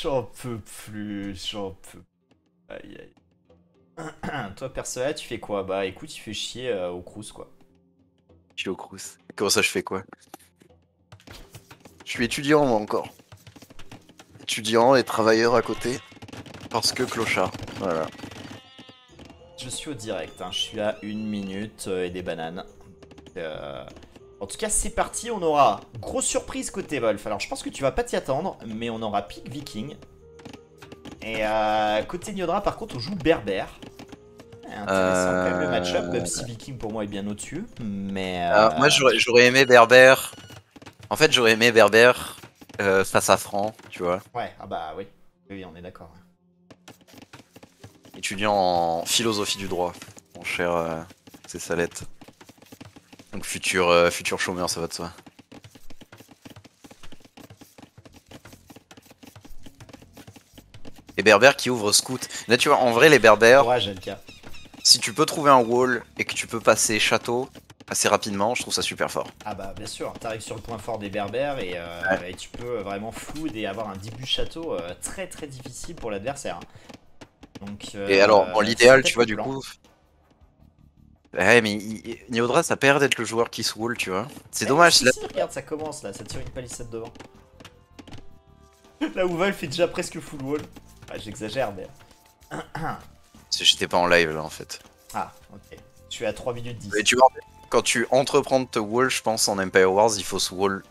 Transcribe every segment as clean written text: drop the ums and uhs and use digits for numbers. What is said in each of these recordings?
J'en peux plus, j'en peux. Aïe aïe. Toi, perso, là, tu fais quoi? Bah écoute, tu fais chier au Crous, quoi. Je suis au Crous. Comment ça, je fais quoi? Je suis étudiant, moi, encore. Étudiant et travailleur à côté. Parce que clochard. Voilà. Je suis au direct, hein. Je suis à 1 minute et des bananes. Euh, En tout cas, c'est parti. On aura grosse surprise côté Wolf. Alors, je pense que tu vas pas t'y attendre, mais on aura Pick Viking. Et côté Niodra, par contre, on joue Berbère. Intéressant quand même le match-up, même si Viking pour moi est bien au-dessus. Mais. Alors, moi, j'aurais aimé Berbère. En fait, j'aurais aimé Berbère face à Franc, tu vois. Ouais, ah bah oui. Oui, on est d'accord. Étudiant en philosophie du droit, mon cher c'est Salette. Donc futur chômeur, ça va de soi. Et Berbère qui ouvre Scout. Là, tu vois, en vrai, les Berbères, Courage, LK. si tu peux trouver un wall et que tu peux passer château assez rapidement, je trouve ça super fort. Ah bah bien sûr, t'arrives sur le point fort des berbères Ouais. et tu peux vraiment floud et avoir un début de château très très difficile pour l'adversaire. Donc Et alors, dans c'est l'idéal, tu peut-être vois, le du plan. coup. Ouais, mais Niodra, ça perd d'être le joueur qui se wall, tu vois. C'est Eh dommage. si si, regarde, ça commence là, ça tire une palissade devant. Là où Wolf est déjà presque full wall. Ah, j'exagère mais... J'étais pas en live là, en fait. Ah, ok. Je suis à 3 minutes 10. Et tu vois, quand tu entreprends de te wall, je pense, en Empire Wars, il faut se wall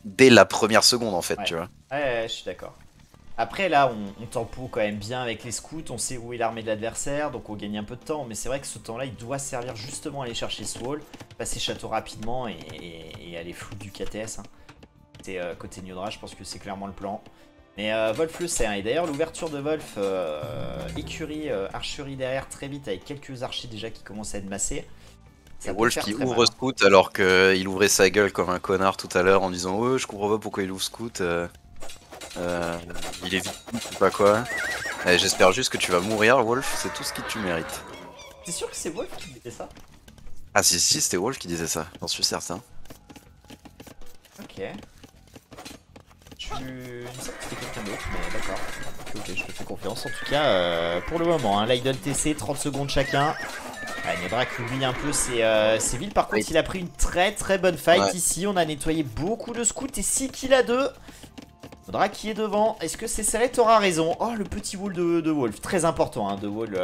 dès la première seconde, en fait, Ouais. tu vois. Ouais, je suis d'accord. Après là, on tempo quand même bien avec les scouts, on sait où est l'armée de l'adversaire, donc on gagne un peu de temps. Mais c'est vrai que ce temps-là, il doit servir justement à aller chercher ce wall, passer château rapidement et aller flou du KTS. Hein. C'est côté Niodra, je pense que c'est clairement le plan. Mais Wolf le sait, hein. Et d'ailleurs l'ouverture de Wolf, écurie, archerie derrière très vite avec quelques archers déjà qui commencent à être massés. Et Ça peut Wolf faire qui très mal. ouvre Hein. Scout alors qu'il ouvrait sa gueule comme un connard tout à l'heure en disant ouais, je comprends pas pourquoi il ouvre Scout. Euh, il est vite, je sais pas quoi. J'espère juste que tu vas mourir, Wolf, c'est tout ce que tu mérites. T'es sûr que c'est Wolf qui disait ça? Ah si si, c'était Wolf qui disait ça, j'en suis certain. Ok. Il me semble que c'était quelqu'un d'autre, mais d'accord. Ok, je te fais confiance. En tout cas, pour le moment, hein, Lydon TC, 30 secondes chacun. Ah, Nebra qui oublie un peu ses villes. Par contre, Oui. il a pris une très très bonne fight Ouais. ici. On a nettoyé beaucoup de scouts et 6 kills à 2. Faudra qui est devant. Est-ce que c'est Salette aura raison? Oh, le petit wall de Wolf. Très important, hein, de wall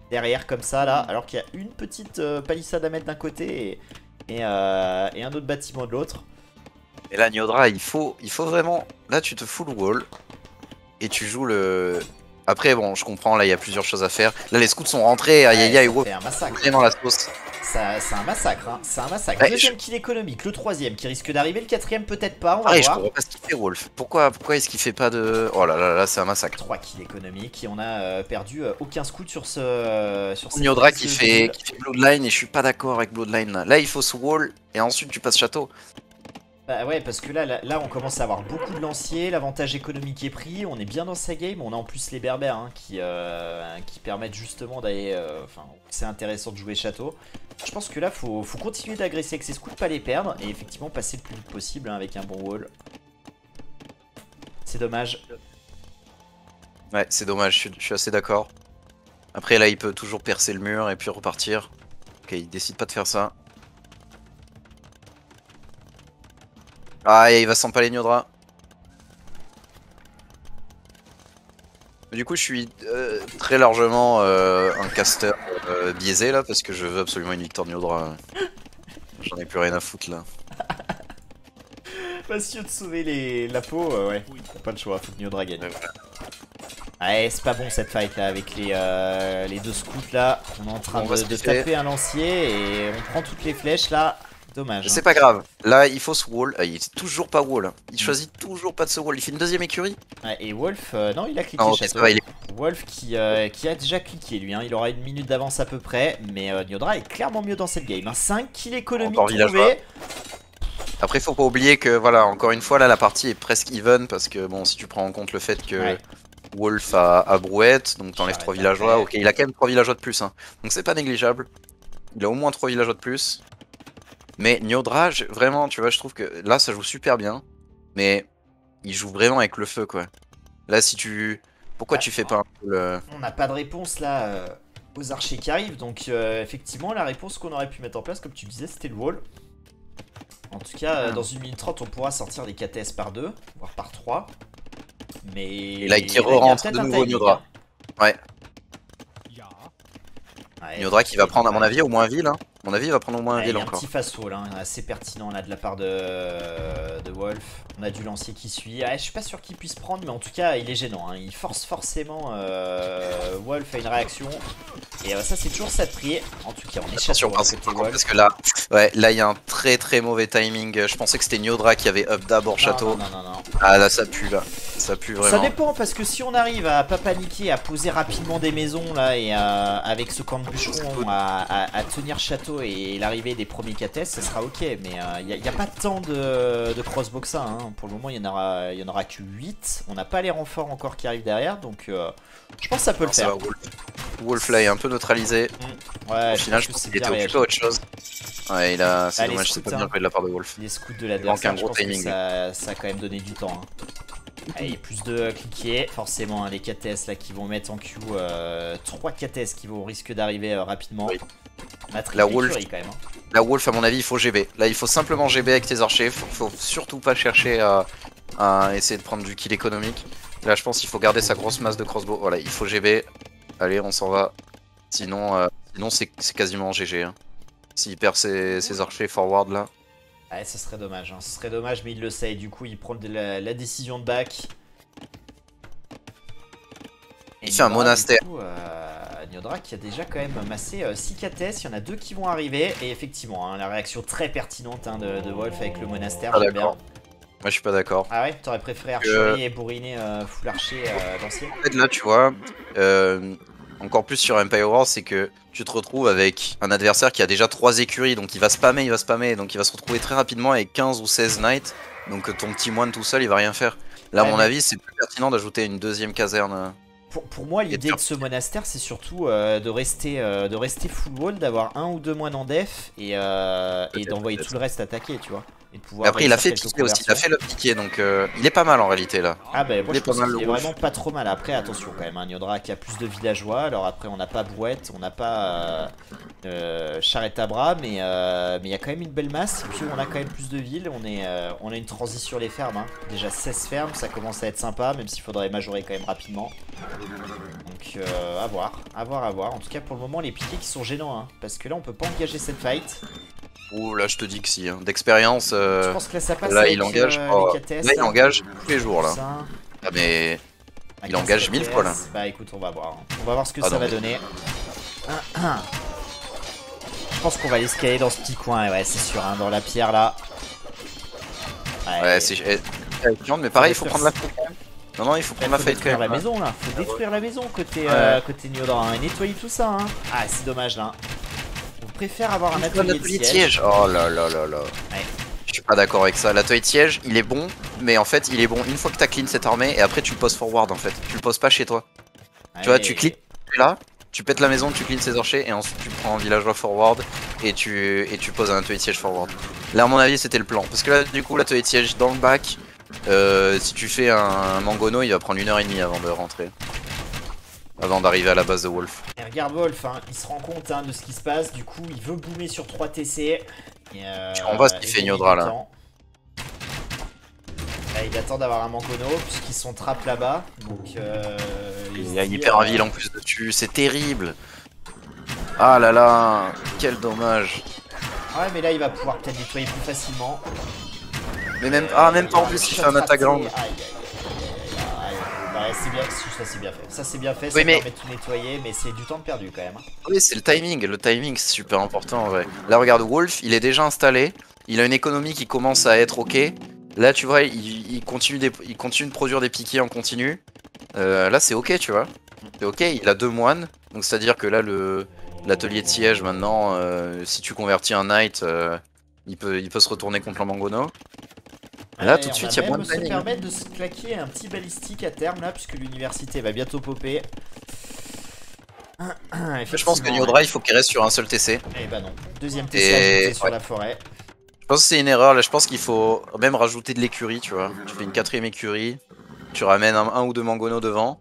derrière comme ça, là. Alors qu'il y a une petite palissade à mettre d'un côté et un autre bâtiment de l'autre. Et là, Niodra, il faut vraiment. Là, tu te full wall et tu joues le. Après, bon, je comprends, là, il y a plusieurs choses à faire. Là, les scouts sont rentrés, aïe aïe Ouais, aïe, ça Wolf fait un massacre. est dans la sauce. C'est un massacre, hein. C'est un massacre. Ouais, Deuxième kill économique, le troisième qui risque d'arriver, le quatrième peut-être pas, on va pareil, je voir. comprends pas ce qu'il fait, Wolf. Pourquoi est-ce qu'il fait pas de. Oh là là là, c'est un massacre. 3 kills économiques et on a perdu aucun scout sur, sur cette Niodra prise qui de fait, ville. qui fait Bloodline et je suis pas d'accord avec Bloodline là. Là, il faut se wall et ensuite tu passes château. Bah ouais, parce que là, on commence à avoir beaucoup de lanciers, l'avantage économique est pris, on est bien dans sa game, on a en plus les berbères hein, qui permettent justement d'aller... Enfin, c'est intéressant de jouer château. Je pense que là, faut continuer d'agresser avec ses scouts, pas les perdre, et effectivement passer le plus vite possible hein, avec un bon wall. C'est dommage. Ouais, c'est dommage, je suis assez d'accord. Après, là, il peut toujours percer le mur et puis repartir. Ok, il décide pas de faire ça. Ah, et il va s'empaler Niodra. Du coup, je suis très largement un caster biaisé là parce que je veux absolument une victoire de Niodra. J'en ai plus rien à foutre là. Pas sûr de sauver la peau, ouais, t'as pas le choix, faut que Niodra gagne. Ouais, voilà. Ouais, c'est pas bon cette fight là avec les deux scouts là. On est en train On va se de kiffer. taper un lancier et on prend toutes les flèches là. Dommage. Hein. C'est pas grave. Là, il faut se wall. Ah, il est toujours pas wall. Hein. Il choisit toujours pas de se wall. Il fait une deuxième écurie. Ouais, et Wolf, non, il a cliqué Non, ok, ça château. va, il est. Wolf qui a déjà cliqué lui, hein. Il aura 1 minute d'avance à peu près. Mais Niodra est clairement mieux dans cette game. Hein. 5 kills économiques Encore villageois. trouvés. Après, faut pas oublier que, voilà, encore une fois, là, la partie est presque even parce que, bon, si tu prends en compte le fait que Ouais. Wolf a Brouette, donc t'enlèves 3 J'arrête villageois. après. Ok, il a quand même 3 villageois de plus, hein. Donc c'est pas négligeable. Il a au moins 3 villageois de plus. Mais Niodra, vraiment, tu vois, je trouve que là, ça joue super bien. Mais il joue vraiment avec le feu quoi. Là si tu... Pourquoi tu fais pas un peu le... On n'a pas de réponse là aux archers qui arrivent, donc effectivement la réponse qu'on aurait pu mettre en place, comme tu disais, c'était le wall. En tout cas, dans 1 minute 30, on pourra sortir des KTS par 2, voire par 3. Mais... Et là il re-rentre de nouveau Nyodra. Ouais. Nyodra qui va prendre à mon avis au moins ville. Hein. À mon avis il va prendre au moins un ville encore. Un petit fast wall hein, assez pertinent là de la part de Wolf. On a du lancier qui suit. Je suis pas sûr qu'il puisse prendre, mais en tout cas il est gênant. Hein. Il force forcément Wolf à une réaction. Et ça c'est toujours ça de prier. En tout cas on est attention parce que là, ouais, là il y a un très mauvais timing. Je pensais que c'était Nyodra qui avait up d'abord château. Non. Ah là ça pue là. Ça pue vraiment. Ça dépend parce que si on arrive à pas paniquer, à poser rapidement des maisons là et avec ce camp de bûcherons à tenir château et l'arrivée des premiers KTS, ça sera ok. Mais il n'y a pas tant de crossbow que ça. Hein. Pour le moment il y en aura que 8. On n'a pas les renforts encore qui arrivent derrière, donc je pense que ça peut le faire. Wolf là est un peu neutralisé. Ouais, au final je pense qu'il était occupé à autre chose. Ouais, c'est dommage, c'est pas bien joué de la part de Wolf. Les scouts de l'adversaire, je pense que ça a quand même donné du temps. Hein. Allez, plus de cliquer, forcément hein, les KTS là qui vont mettre en queue 3 KTS qui vont risque d'arriver rapidement. Oui. La Wolf quand même. Hein. La Wolf à mon avis il faut GB. Là il faut simplement GB avec tes archers, faut surtout pas chercher à essayer de prendre du kill économique. Là je pense qu'il faut garder sa grosse masse de crossbow. Voilà, il faut GB. Allez on s'en va. Sinon c'est quasiment GG. Hein. S'il perd ses archers forward là. Ouais, ce serait dommage, hein. Ce serait dommage, mais il le sait. Et du coup, il prend la décision de back. Et il fait un monastère. Du coup, Nyodra qui a déjà quand même massé 6 KTS. Il y en a 2 qui vont arriver. Et effectivement, hein, la réaction très pertinente hein, de Wolf avec le monastère. Ah, d'accord. Moi, je suis pas d'accord. Ah ouais, t'aurais préféré archerie et bourriner full archer d'ancier. En fait, là, tu vois, encore plus sur Empire Wars, c'est que tu te retrouves avec un adversaire qui a déjà 3 écuries, donc il va spammer, donc il va se retrouver très rapidement avec 15 ou 16 knights, donc ton petit moine tout seul il va rien faire. Là à mon avis c'est plus pertinent d'ajouter une deuxième caserne. Pour moi l'idée de ce monastère c'est surtout de rester full wall, d'avoir 1 ou 2 moines en def et d'envoyer tout le reste attaquer tu vois. Et après il a fait piquer aussi, il a fait le piquer donc il est pas mal en réalité là. Ah bah moi je pense qu'il est vraiment pas trop mal. Après attention quand même, hein, Nyodra qui a plus de villageois, alors après on n'a pas Brouette, on n'a pas Charrette à bras, mais il y a quand même une belle masse, et puis on a quand même plus de villes, on a une transition sur les fermes, hein. Déjà 16 fermes, ça commence à être sympa, même s'il faudrait majorer quand même rapidement. Donc à voir. En tout cas pour le moment les piquets qui sont gênants, hein, parce que là on peut pas engager cette fight. Oh là je te dis que si, hein. D'expérience, je pense que là ça passe là avec, il engage, les KTS, là il engage tous les jours là. Ça. Ah mais il engage 1000 fois là. Bah écoute on va voir ce que ça va donner. Je pense qu'on va l'escalader dans ce petit coin, ouais c'est sûr, hein, dans la pierre là. Ouais c'est mais pareil il faut prendre la fight quand même. Non il faut prendre la fight quand même. La maison là, faut détruire la maison côté Nyodra, hein, et nettoyer tout ça. Hein. Ah c'est dommage là. On préfère avoir un atelier de siège. Oh là là là là. Ouais. Je suis pas d'accord avec ça. L'atelier de siège, il est bon, mais en fait, il est bon une fois que t'as clean cette armée et après tu le poses forward en fait. Tu le poses pas chez toi. Tu vois, tu cliques là, tu pètes la maison, tu clean ses archers et ensuite tu prends un villageois forward et tu poses un atelier de siège forward. Là, à mon avis, c'était le plan. Parce que là, du coup, l'atelier de siège dans le bac, si tu fais un Mangono, il va prendre 1h30 avant de rentrer. Avant d'arriver à la base de Wolf. Et regarde Wolf, hein, il se rend compte hein, de ce qui se passe, du coup il veut boomer sur 3 TC. On voit ce qu'il fait Nyodra là. Il attend d'avoir un Mangono puisqu'ils sont trap là-bas. Donc il perd un ville en plus dessus, c'est terrible. Ah là là, quel dommage. Ouais mais là il va pouvoir peut-être nettoyer plus facilement. Mais même pas en plus il fait un attaque grande. Ouais, c'est bien, ça c'est bien fait. Ça c'est bien fait, ça permet de tout nettoyer, mais c'est du temps de perdu quand même. Oui, c'est le timing c'est super important en vrai. Là regarde Wolf, il est déjà installé, il a une économie qui commence à être ok. Là tu vois, il continue de produire des piquets en continu. Là c'est ok tu vois. C'est ok, il a 2 moines, donc c'est à dire que là l'atelier de siège maintenant, si tu convertis un knight, il peut se retourner contre un Mangono. Là tout de suite il y a moins de timing. Se permettre de se claquer un petit balistique à terme là puisque l'université va bientôt popper. Je pense que Nyodra il faut qu'il reste sur un seul TC. Et bah non, deuxième TC ajouté sur la forêt. Je pense que c'est une erreur, là je pense qu'il faut même rajouter de l'écurie, tu vois. Tu fais une 4ème écurie, tu ramènes un ou deux mangonos devant.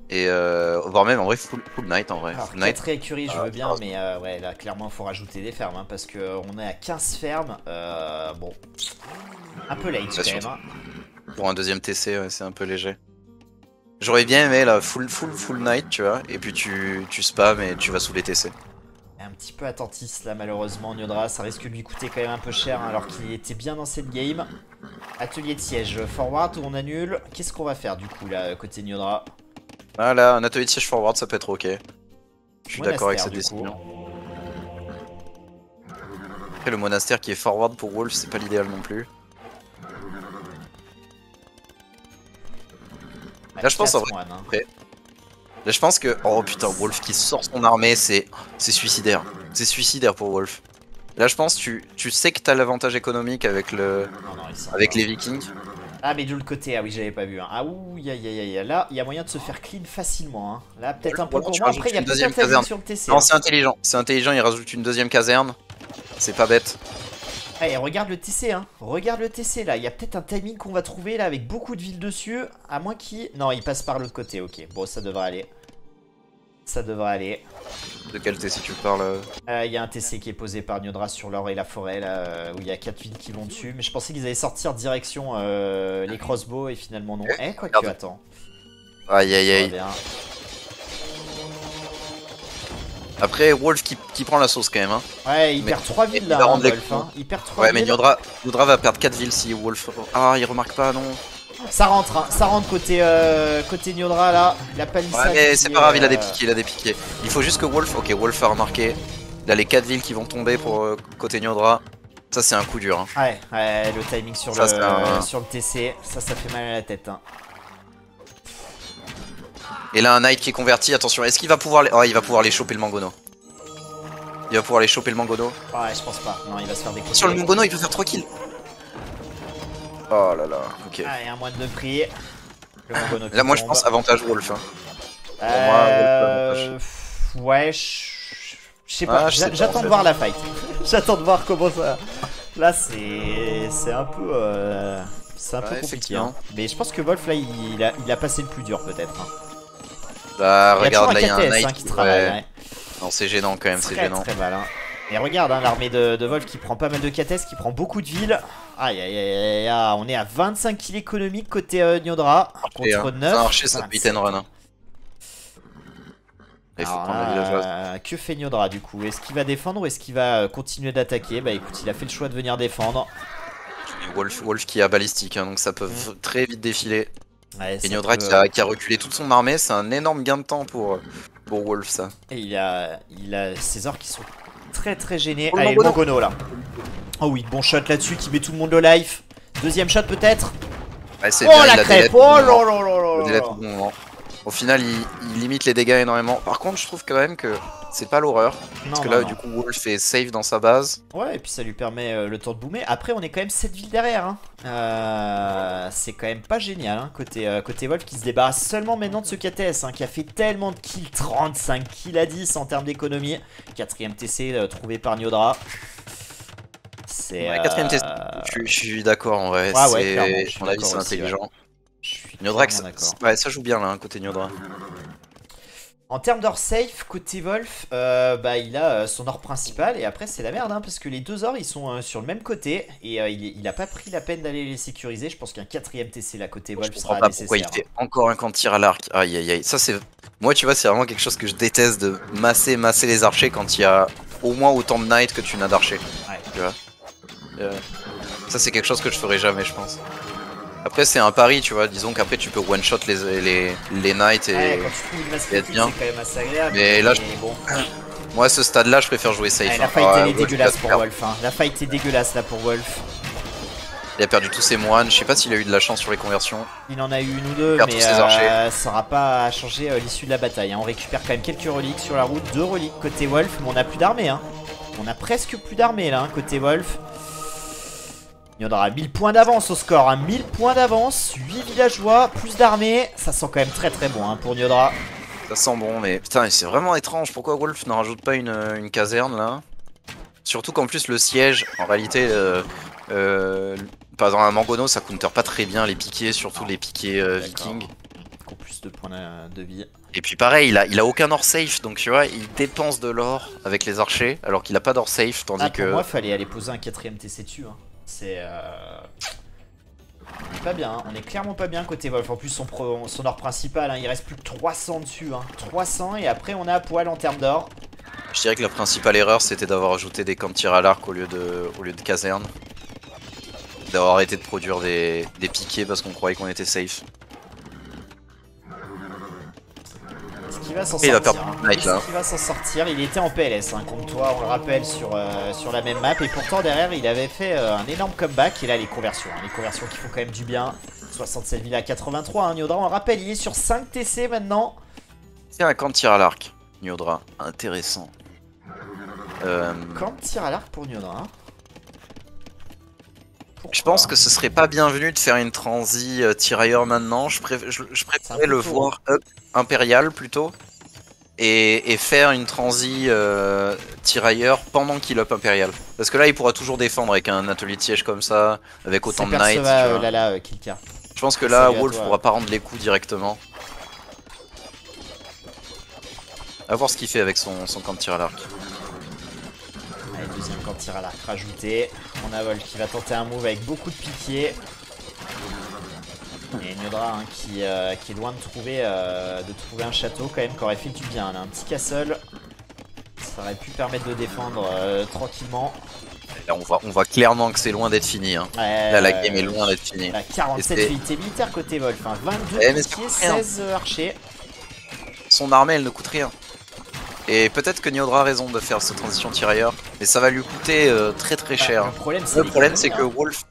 Et voire même en vrai full night en vrai. Alors Full night. 4 écuries je veux bien, mais ouais là clairement il faut rajouter des fermes hein, parce qu'on est à 15 fermes. Bon, un peu late quand même. Hein. Pour un deuxième TC, ouais, c'est un peu léger. J'aurais bien aimé là full night, tu vois, et puis tu spams et tu vas sous les TC. Un petit peu attentiste là malheureusement Niodra, ça risque de lui coûter quand même un peu cher hein, alors qu'il était bien dans cette game. Atelier de siège, forward ou on annule. Qu'est-ce qu'on va faire du coup là côté Niodra? Voilà, un atelier de siège forward ça peut être ok. Je suis d'accord avec cette décision. Après le monastère qui est forward pour Wolf c'est pas l'idéal non plus. Là je pense en vrai. Après, là je pense que. Oh putain, Wolf qui sort son armée, c'est suicidaire. C'est suicidaire pour Wolf. Là je pense tu sais que t'as l'avantage économique avec les Vikings. Ah mais de l'autre côté, ah oui j'avais pas vu. Hein. Ah ouh, là il y a moyen de se faire clean facilement. Hein. Là peut-être un peu pour moi, après il y a peut-être un timing sur le TC. Non c'est intelligent, il rajoute une deuxième caserne. C'est pas bête. Allez, regarde le TC, hein. Regarde le TC là. Il y a peut-être un timing qu'on va trouver là avec beaucoup de villes dessus. À moins qu'il. Non, il passe par l'autre côté, ok. Bon, ça devrait aller. Ça devrait aller. De quel TC tu parles? Il y a un TC qui est posé par Niodra sur l'or et la forêt là, où il y a 4 villes qui vont dessus. Mais je pensais qu'ils allaient sortir direction les crossbows et finalement non. Eh, quoi que tu attends. Aïe aïe aïe. Après, Wolf qui prend la sauce quand même. Hein. Ouais, il perd 3 villes là, hein, Wolf. Hein. Il perd 3 villes. Ouais, mais Niodra va perdre 4 villes si Wolf. Ah, il remarque pas, non. Ça rentre, hein. Ça rentre côté Niodra là. La palissade. Ouais, mais c'est pas grave, il a des piqués, Il faut juste que Wolf. Ok, Wolf a remarqué. Il a les 4 villes qui vont tomber pour côté Niodra. Ça, c'est un coup dur. Hein. Ouais, le timing sur le TC, ça fait mal à la tête. Hein. Et là un knight qui est converti, attention, est-ce qu'il va pouvoir les... Oh, il va pouvoir les choper le mangono. Il va pouvoir les choper le mangono. Ouais, je pense pas. Non, il va se faire découvrir. Sur le mangono, il peut faire 3 kills. Oh là là, ok. Allez, un moine de prix. Le mangono là, moi je pense avantage Wolf. Hein. Pour moi, Wolf, ouais, je sais pas. J'attends de voir la fight. J'attends de voir comment ça... Là, c'est un peu... C'est un peu compliqué. Hein. Mais je pense que Wolf, là, il a passé le plus dur, peut-être. Hein. Bah, regarde, là, il y a un knight qui travaille. Ouais. Non, c'est gênant quand même, c'est gênant. Très mal. Hein. Et regarde, hein, l'armée de Wolf qui prend pas mal de KTS, qui prend beaucoup de villes. Aïe, aïe, aïe, aïe. On est à 25 kills économiques côté Niodra. Contre 9. C'est un archer, ça beat and run. Il faut prendre la villageoise. Que fait Niodra du coup? Est-ce qu'il va défendre ou est-ce qu'il va continuer d'attaquer? Bah écoute, il a fait le choix de venir défendre. Wolf qui a balistique, hein, donc ça peut très vite défiler. Ouais, et Niodra qui a reculé toute son armée, c'est un énorme gain de temps pour Wolf ça. Et il a ses orques qui sont très gênés. Allez, le Mangono là. Oh oui, bon shot là-dessus qui met tout le monde au life. Deuxième shot peut-être. Ouais, c'est oh bien, la crêpe. Oh là. Au final, il limite les dégâts énormément. Par contre, je trouve quand même que c'est pas l'horreur. Parce que là, du coup, Wolf est safe dans sa base. Ouais, et puis ça lui permet le temps de boomer. Après, on est quand même 7 villes derrière. Hein. C'est quand même pas génial. Hein, côté Wolf qui se débarrasse seulement maintenant de ce KTS. Hein, qui a fait tellement de kills. 35 kills à 10 en termes d'économie. 4ème TC trouvé par Niodra. C'est. Ouais, 4ème TC. Je suis d'accord en vrai. Ouais, mon avis, c'est intelligent. Niodra, ça joue bien là, hein, côté Niodra. En termes d'or safe, côté Wolf, bah, il a son or principal et après c'est la merde hein, parce que les deux ors ils sont sur le même côté et il a pas pris la peine d'aller les sécuriser. Je pense qu'un 4ème TC là côté Wolf sera nécessaire. Pourquoi il fait encore un camp de tir à l'arc. Aïe aïe aïe, ça c'est... Moi tu vois c'est vraiment quelque chose que je déteste de masser les archers quand il y a au moins autant de knights que tu n'as d'archers. Ouais. Tu vois ça c'est quelque chose que je ferai jamais je pense. Après c'est un pari tu vois, disons qu'après tu peux one shot les knights et être bien. Quand même assez agréable, mais là bon. Moi à ce stade là je préfère jouer safe. Ouais, la fight elle est dégueulasse pour Wolf hein. La fight est dégueulasse là pour Wolf. Il a perdu tous ses moines, je sais pas s'il a eu de la chance sur les conversions. Il en a eu une ou deux mais ça aura pas changé l'issue de la bataille hein. On récupère quand même quelques reliques sur la route, 2 reliques côté Wolf, mais on a plus d'armée hein. On a presque plus d'armée là hein, côté Wolf. Il y en aura 1000 points d'avance au score, hein. 1000 points d'avance, 8 villageois, plus d'armée. Ça sent quand même très bon hein, pour Niodra. Ça sent bon, mais putain, c'est vraiment étrange. Pourquoi Wolf n'en rajoute pas une caserne là? Surtout qu'en plus le siège, en réalité, par exemple un Mangono ça counter pas très bien les piquets, surtout les piquets vikings. Encore plus de points de vie. Et puis pareil, il a aucun or safe, donc tu vois, il dépense de l'or avec les archers, alors qu'il a pas d'or safe, tandis Pour que... moi, fallait aller poser un 4ème TC dessus. Hein. C'est... On est pas bien, hein. On est clairement pas bien côté Wolf. En plus, son or principal, hein, il reste plus que 300 dessus. Hein. 300 et après, on est à poil en termes d'or. Je dirais que la principale erreur, c'était d'avoir ajouté des camps de tir à l'arc au lieu de casernes. D'avoir arrêté de produire des piquets parce qu'on croyait qu'on était safe. Est-ce qu'il va s'en Il va sortir perdre hein. Knight, là. Est-ce qu'il va s'en sortir? Il était en PLS hein, contre toi, on le rappelle, sur la même map. Et pourtant, derrière, il avait fait un énorme comeback. Et là, les conversions qui font quand même du bien. 67 villas à 83. Hein. Nyodra, on le rappelle, il est sur 5 TC maintenant. C'est un camp de tir à l'arc, Nyodra. Intéressant. Camp de tir à l'arc pour Nyodra. Je pense que ce serait pas bienvenu de faire une transi tirailleur maintenant. Je préférais le voir up impérial plutôt. Et faire une transi tirailleur pendant qu'il up impérial. Parce que là il pourra toujours défendre avec un atelier de siège comme ça, avec autant de knights. Kilka. Je pense que là Wolf pourra pas rendre les coups directement. A voir ce qu'il fait avec son camp de tir à l'arc. Allez, deuxième camp de tir à l'arc rajouté. On a Wolf qui va tenter un move avec beaucoup de piquets. Et Nyodra hein, qui est loin de trouver un château quand même, qui aurait fait du bien. Là, un petit castle, ça aurait pu permettre de défendre tranquillement. Là, on voit clairement que c'est loin d'être fini. Hein. Là, la game est loin d'être finie. 47 unités militaires côté Wolf, hein. 22 piquets, 16 archers. Son armée, elle ne coûte rien. Et peut-être que Nyodra a raison de faire cette transition tirailleur, mais ça va lui coûter très très cher. Le problème, c'est que Wolf...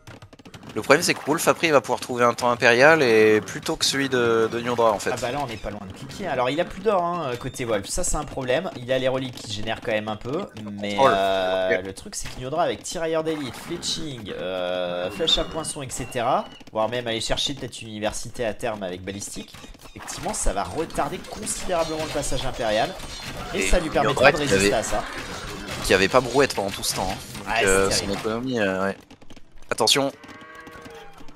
Le problème c'est que Wolf après il va pouvoir trouver un temps impérial et plutôt que celui de Nyodra en fait. Ah bah là on est pas loin de cliquer. Alors il a plus d'or hein, côté Wolf, ça c'est un problème. Il a les reliques qui génèrent quand même un peu. Mais le truc c'est que Nyodra avec tirailleur d'élite, fletching, flèche à poinçon etc. Voire même aller chercher peut-être une université à terme avec balistique. Effectivement ça va retarder considérablement le passage impérial. Et ça lui permettra de résister à ça. Qui avait pas brouette pendant tout ce temps. Hein. Ouais, son économie, ouais. Attention.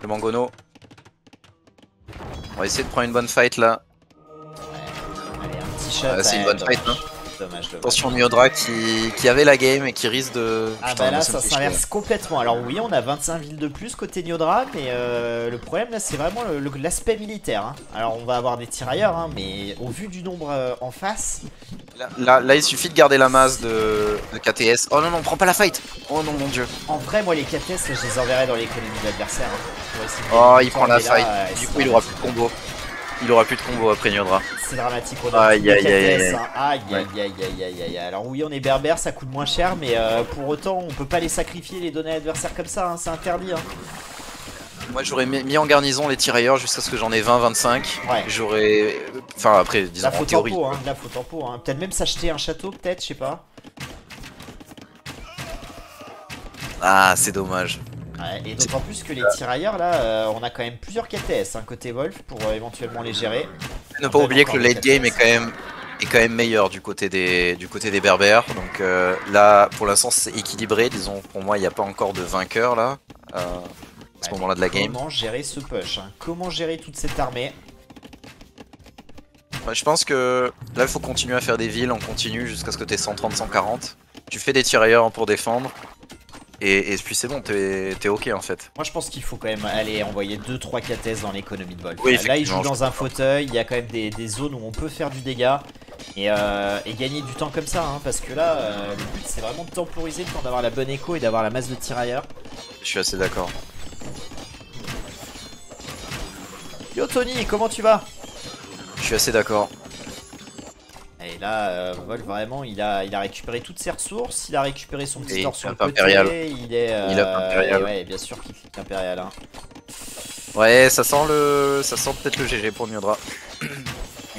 Le Mangono. On va essayer de prendre une bonne fight là. Ouais. Allez, un petit shot. C'est une bonne fight, hein. Dommage. Attention Nyodra qui avait la game et qui risque de... Ah bah là ça s'inverse complètement. Alors oui on a 25 villes de plus côté Nyodra. Mais le problème là c'est vraiment l'aspect militaire hein. Alors on va avoir des tirailleurs hein, mais au vu du nombre en face... Là il suffit de garder la masse de KTS. Oh non non, prends pas la fight. Oh non mon dieu. En vrai moi les KTS je les enverrai dans l'économie de l'adversaire hein. Oh il prend la fight. Du coup il aura plus de combo. Il aura plus de combo après Nyodra. C'est dramatique, on a aïe aïe aïe aïe. Alors oui on est berbère, ça coûte moins cher, mais pour autant on peut pas les sacrifier, les donner à l'adversaire comme ça, hein, c'est interdit. Hein. Moi j'aurais mis en garnison les tirailleurs jusqu'à ce que j'en ai 20-25. Ouais. J'aurais... Enfin après disons en théorie. Là faut tempo, hein. Peut-être même s'acheter un château peut-être, je sais pas. Ah c'est dommage. Ouais, et d'autant plus que les tirailleurs là, on a quand même plusieurs KTS hein, côté Wolf pour éventuellement les gérer. Ne pas oublier que le late game est quand même meilleur du côté des berbères. Donc là pour l'instant c'est équilibré, disons pour moi il n'y a pas encore de vainqueur là à ce moment là de la game. Comment gérer ce push hein? Comment gérer toute cette armée? Ouais, je pense que là il faut continuer à faire des villes en continu jusqu'à ce que tu aies 130-140. Tu fais des tirailleurs pour défendre. Et puis c'est bon, t'es ok en fait. Moi je pense qu'il faut quand même aller envoyer 2-3 KTS dans l'économie de Wolf. Oui, là il joue dans un fauteuil, il y a quand même des zones où on peut faire du dégât et gagner du temps comme ça hein, parce que là le but c'est vraiment de temporiser le temps d'avoir la bonne écho et d'avoir la masse de tirailleurs. Je suis assez d'accord. Yo Tony, comment tu vas? Je suis assez d'accord. Et là, Wolf vraiment, il a récupéré toutes ses ressources, il a récupéré son petit or sur le côté, impérial. Il est... il a impérial. Ouais, bien sûr qu'il clique impérial. Hein. Ouais, ça sent peut-être le GG pour Nyodra.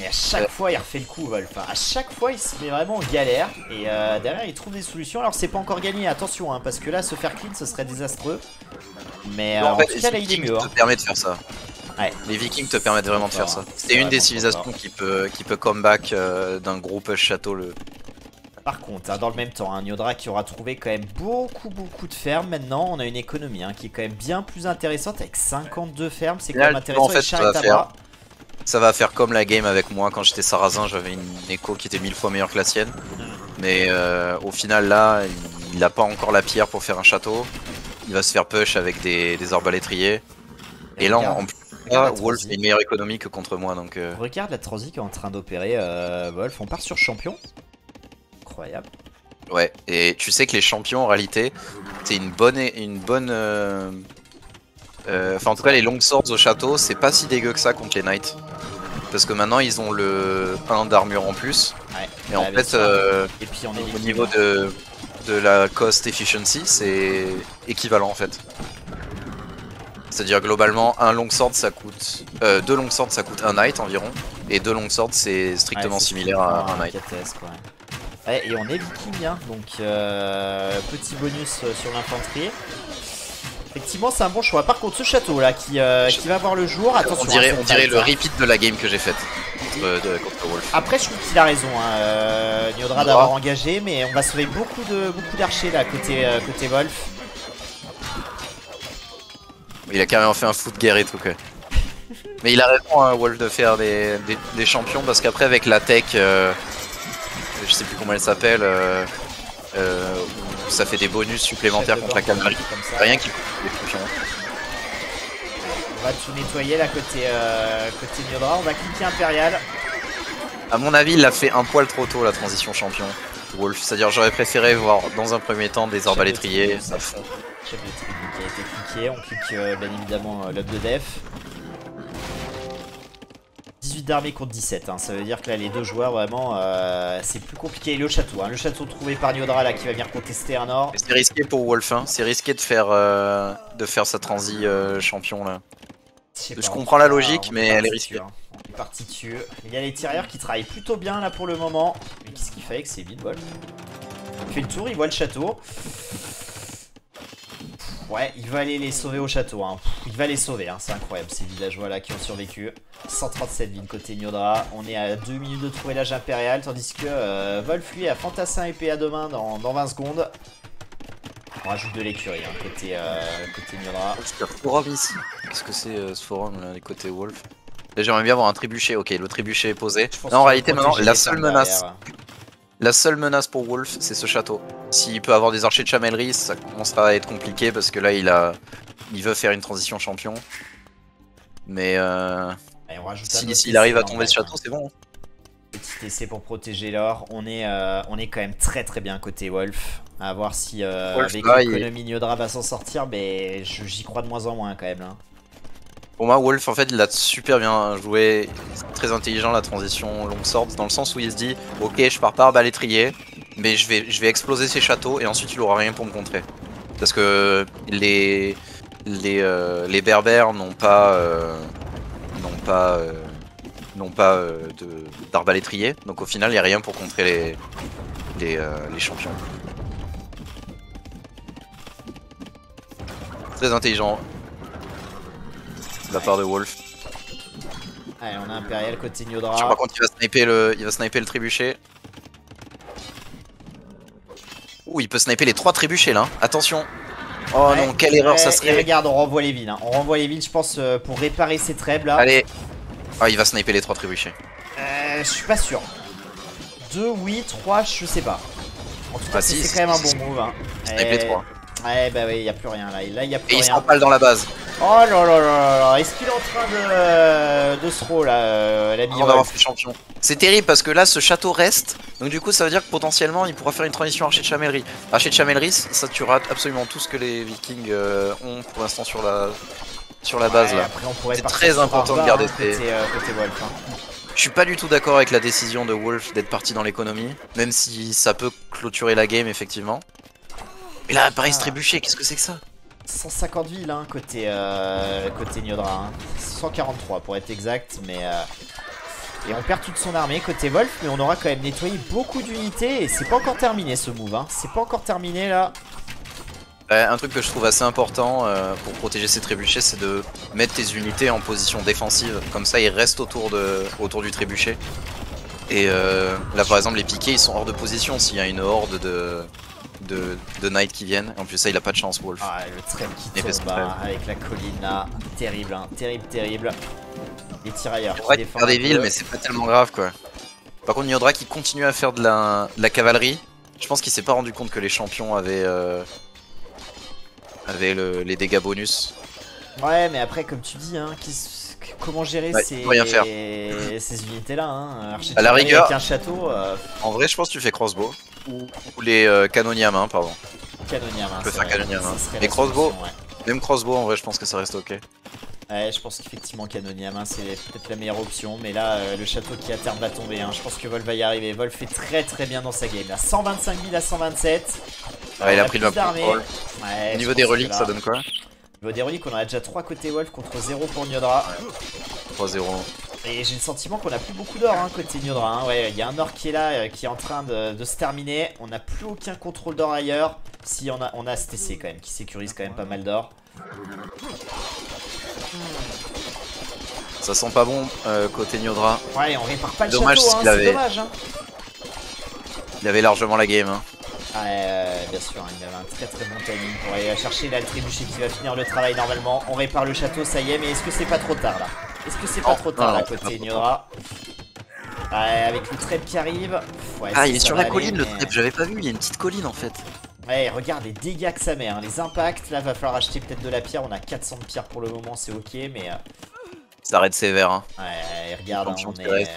Et à chaque fois, il refait le coup, Wolf. Enfin, à chaque fois, il se met vraiment en galère. Et derrière, il trouve des solutions. Alors, c'est pas encore gagné, attention, hein, parce que là, se faire clean, ce serait désastreux. Mais en fait, tout cas, là, il est mieux. Ça te permet de faire ça. Ouais. Les Vikings te permettent vraiment de faire ça. C'est une des civilisations qui peut comeback d'un gros push château. Par contre, hein, dans le même temps, hein, Niodra qui aura trouvé quand même beaucoup de fermes. Maintenant, on a une économie hein, qui est quand même bien plus intéressante avec 52 fermes. C'est quand même intéressant. En fait, ça va faire comme la game avec moi quand j'étais sarrasin. J'avais une écho qui était 1000 fois meilleure que la sienne. Mais au final, là, il n'a pas encore la pierre pour faire un château. Il va se faire push avec des arbalétriers. Et là, en plus, Wolf a une meilleure économie que contre moi. Donc, regarde la transi qui est en train d'opérer. Wolf, on part sur champion. Incroyable. Ouais, et tu sais que les champions en réalité, c'est une bonne. Enfin, en tout cas, les longswords au château, c'est pas si dégueu que ça contre les knights. Parce que maintenant, ils ont le 1 d'armure en plus. Ouais, et en fait, et puis on est au niveau de la cost efficiency, c'est équivalent en fait. C'est-à-dire globalement, un longsword ça coûte. 2 longswords ça coûte un knight environ. Et 2 longswords c'est strictement similaire à un knight. Ouais, et on est viking, hein, donc petit bonus sur l'infanterie. Effectivement, c'est un bon choix. Par contre, ce château là qui va voir le jour, attention. On dirait le repeat de la game que j'ai faite contre Wolf. Après, je trouve qu'il a raison, hein, Niodra d'avoir engagé, mais on va sauver beaucoup d'archers là côté Wolf. Il a carrément fait un foot guerre et tout quoi. Mais il a raison, hein, Wolf, de faire des champions parce qu'après avec la tech. Je sais plus comment elle s'appelle, ça fait des bonus supplémentaires contre la cavalerie. Rien qui coûte les champions. On va tout nettoyer là côté Niodra, on va cliquer impérial. A mon avis, il a fait un poil trop tôt la transition champion, Wolf. C'est-à-dire, j'aurais préféré voir dans un premier temps des arbalétriers à fond. Chef de tribu qui a été cliqué, on clique bien évidemment l'up de def. 18 d'armée contre 17, hein. Ça veut dire que là les deux joueurs vraiment c'est plus compliqué. Et le château, hein. Le château trouvé par Niodra là qui va venir contester un or. C'est risqué pour Wolf, hein. C'est risqué de faire sa transi champion là. Je comprends la logique mais elle est risquée. Hein. On est parti dessus. Il y a les tirailleurs qui travaillent plutôt bien là pour le moment. Mais qu'est-ce qu'il fait que c'est vite, Wolf? Il fait le tour, il voit le château. Ouais, il va aller les sauver au château, hein. Il va les sauver, hein. C'est incroyable ces villageois là qui ont survécu. 137 villes côté Niodra. On est à 2 minutes de trouver l'âge impérial, tandis que Wolf lui a fantassin épée à deux mains dans 20 secondes. On rajoute de l'écurie hein, côté Niodra. Forum ici. Qu'est-ce que c'est ce forum là, les côtés Wolf? J'aimerais bien avoir un trébuchet. Ok, le trébuchet est posé. Non, en réalité, maintenant, la seule menace. La seule menace pour Wolf, c'est ce château. S'il peut avoir des archers de chamellerie, ça commencera à être compliqué parce que là, il veut faire une transition champion. Mais s'il arrive à tomber ce château, c'est bon. Petit essai pour protéger l'or. On est quand même très bien côté Wolf. À voir si avec l'économie Niodra va s'en sortir, mais j'y crois de moins en moins quand même. Là. Pour moi, Wolf, en fait, il a super bien joué, très intelligent la transition longsword, dans le sens où il se dit, ok, je pars pas arbalétrier, mais je vais exploser ces châteaux et ensuite il aura rien pour me contrer. Parce que les berbères n'ont pas d'arbalétrier, donc au final, il n'y a rien pour contrer les champions. Très intelligent. De la part de Wolf. Allez, on a Impérial côté Niodra. Par contre, il va sniper le trébuchet. Ouh, il peut sniper les 3 trébuchets là. Attention. Oh non, quelle erreur ça serait. Et regarde, on renvoie les villes. Hein. On renvoie les villes, je pense, pour réparer ces trèbes là. Allez. Ah, il va sniper les 3 trébuchets. Je suis pas sûr. 2, oui, 3, je sais pas. En tout cas, c'est quand même un bon move. Hein. Sniper les 3. Ouais, bah oui, y a plus rien là. Là, y a plus rien. Et il s'empale dans la base. Oh là là là là. Est-ce qu'il est en train de se throw là, l'ami Wolf d'avoir fait champion. C'est terrible parce que là, ce château reste. Donc, du coup, ça veut dire que potentiellement, il pourra faire une transition archer de chamellerie. Archer de chamellerie, ça tuera absolument tout ce que les vikings ont pour l'instant sur la base là. C'est très important de garder côté Wolf. Hein. Je suis pas du tout d'accord avec la décision de Wolf d'être parti dans l'économie. Même si ça peut clôturer la game, effectivement. Et là, pareil, ce trébuchet, qu'est-ce que c'est que ça? 150 villes hein, côté Niodra. Hein. 143 pour être exact, mais et on perd toute son armée côté Wolf, mais on aura quand même nettoyé beaucoup d'unités et c'est pas encore terminé ce move. Hein. C'est pas encore terminé là. Un truc que je trouve assez important pour protéger ces trébuchets, c'est de mettre tes unités en position défensive. Comme ça, ils restent autour du trébuchet. Et là par exemple les piquets ils sont hors de position s'il y a une horde de knights qui viennent. En plus ça il a pas de chance Wolf. Ah, le trêve qui Épaisse tombe trêve. avec la colline là. Terrible, hein. Terrible, terrible. Les tirailleurs C'est qui vrai qu'il défendent perd un des villes peu. mais c'est pas tellement grave quoi. Par contre Nyodra qui continue à faire de la cavalerie. Je pense qu'il s'est pas rendu compte que les champions avaient les dégâts bonus. Ouais, mais après, comme tu dis, hein, comment gérer Ouais, il peut rien faire. ces unités-là, hein. Archer de À la cavalerie rigueur, avec un château, en vrai je pense que tu fais crossbow. Ou les canonniers à main pardon. canonnier à main, Tu peux c'est faire vrai. canonnier à main. Ça serait Mais la crossbow, solution, ouais. même crossbow en vrai je pense que ça reste ok. Ouais, je pense qu'effectivement, canonnier à main, c'est peut-être la meilleure option. Mais là, le château qui à terme va tomber, hein. Je pense que Wolf va y arriver. Wolf fait très très bien dans sa game. Là, 125 000 à 127. Ouais, il On a a pris le plus map d'armées. control. Ouais, Au je niveau des pense que reliques là- ça donne quoi? Au niveau des reliques, on en a déjà 3 côté Wolf contre 0 pour Nyodra. 3-0. Et j'ai le sentiment qu'on a plus beaucoup d'or hein, côté Nyodra. Hein. Ouais, il y a un or qui est là, qui est en train de se terminer. On n'a plus aucun contrôle d'or ailleurs. Si on a STC quand même, qui sécurise quand même pas mal d'or. Ça sent pas bon côté Nyodra. Ouais, on répare pas le Dommage, château, hein, s'il c'est avait- dommage. Hein. Il avait largement la game. Hein. Ouais, bien sûr, hein, il avait un très très bon timing pour aller chercher là le trébuchet qui va finir le travail normalement. On répare le château, ça y est, mais est-ce que c'est pas trop tard là? Est-ce que c'est pas Non, trop tard non, là non, c'est pas côté trop Nyodra? Ouais, avec le trap qui arrive. Ouais, Ah, ça, il est ça sur va la colline aller, le trap, j'avais pas vu, il y a une petite colline en fait. Ouais, regarde les dégâts que ça met, hein, les impacts. Là, va falloir acheter peut-être de la pierre. On a 400 de pierre pour le moment, c'est ok, mais. Ça arrête sévère. Hein. Ouais, regarde, hein, Champion qui reste.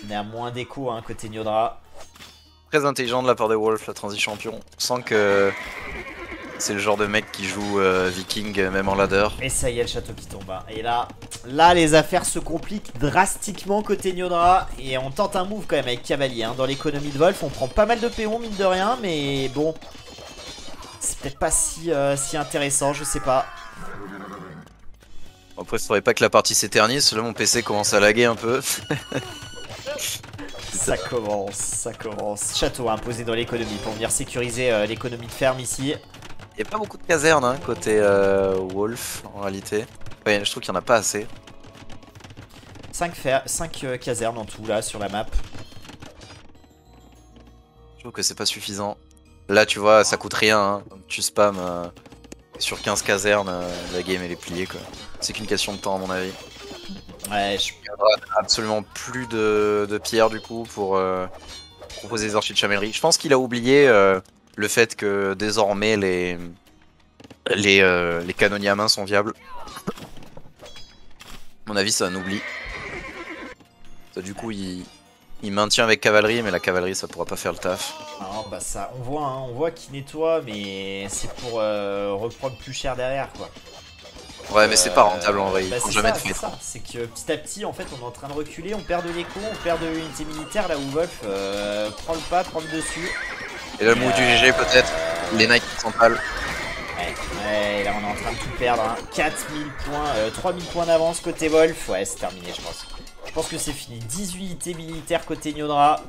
on est à moins d'écho hein, côté Nyodra. Très intelligent de la part de Wolf, la transi champion. On sent que c'est le genre de mec qui joue Viking même en ladder. Et ça y est, le château qui tombe. Hein. Et là, les affaires se compliquent drastiquement côté Nyodra. Et on tente un move quand même avec Cavalier. Hein. Dans l'économie de Wolf, on prend pas mal de péons, mine de rien, mais bon. C'est peut-être pas si intéressant, je sais pas. Après, faudrait pas que la partie s'éternise, là mon PC commence à laguer un peu. Ça commence, ça commence. Château imposé dans l'économie pour venir sécuriser l'économie de ferme ici. Il y a pas beaucoup de casernes hein, côté Wolf en réalité. Ouais, je trouve qu'il y en a pas assez. 5 casernes en tout là sur la map. Je trouve que c'est pas suffisant. Là, tu vois, ça coûte rien. Hein. Tu spams sur 15 casernes, la game elle est pliée quoi. C'est qu'une question de temps à mon avis. Ouais, Il y aura absolument plus de pierres du coup pour proposer des archers de chamellerie. Je pense qu'il a oublié le fait que désormais les canonniers à main sont viables. À mon avis, c'est un oubli. Ça, du coup, il maintient avec cavalerie, mais la cavalerie ça pourra pas faire le taf. non, bah ça, on voit qu'il nettoie, mais c'est pour reprendre plus cher derrière quoi. Ouais, mais c'est pas rentable en vrai, il Bah faut c'est jamais ça, te c'est faire. ça. C'est que petit à petit, en fait, on est en train de reculer, on perd de l'écho, on perd de l'unité militaire là où Wolf prend le pas, prend le dessus. Et là, le move du GG peut-être, les Knights centrales. Ouais, là on est en train de tout perdre. Hein. 4000 points, 3000 points d'avance côté Wolf. Ouais, c'est terminé, je pense. Je pense que c'est fini. 18 unités militaires côté Nyodra.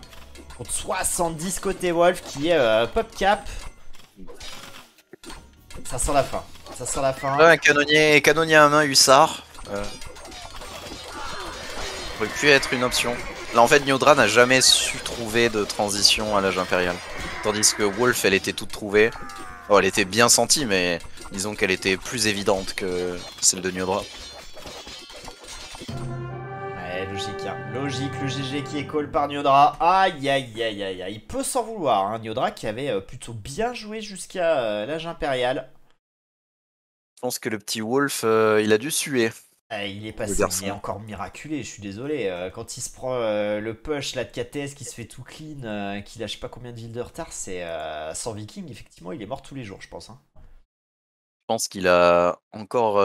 Contre 70 côté Wolf qui est pop cap. Ça sent la fin. Ça sent la fin. Là, un canonnier à main hussard. Aurait pu être une option. Là, en fait, Nyodra n'a jamais su trouver de transition à l'âge impérial. Tandis que Wolf, elle était toute trouvée. Oh, elle était bien sentie, mais disons qu'elle était plus évidente que celle de Nyodra. Ouais, logique. Hein. Logique, le GG qui est call par Nyodra. Aïe, aïe, aïe, aïe, aïe. Il peut s'en vouloir. Hein. Nyodra qui avait plutôt bien joué jusqu'à l'âge impérial. Je pense que le petit Wolf, il a dû suer. Il est passé, il est encore miraculé, je suis désolé. Quand il se prend le push là de KTS qui se fait tout clean, qui lâche pas combien de villes de retard, c'est sans Viking, effectivement, il est mort tous les jours, je pense. Hein. Je pense qu'il a encore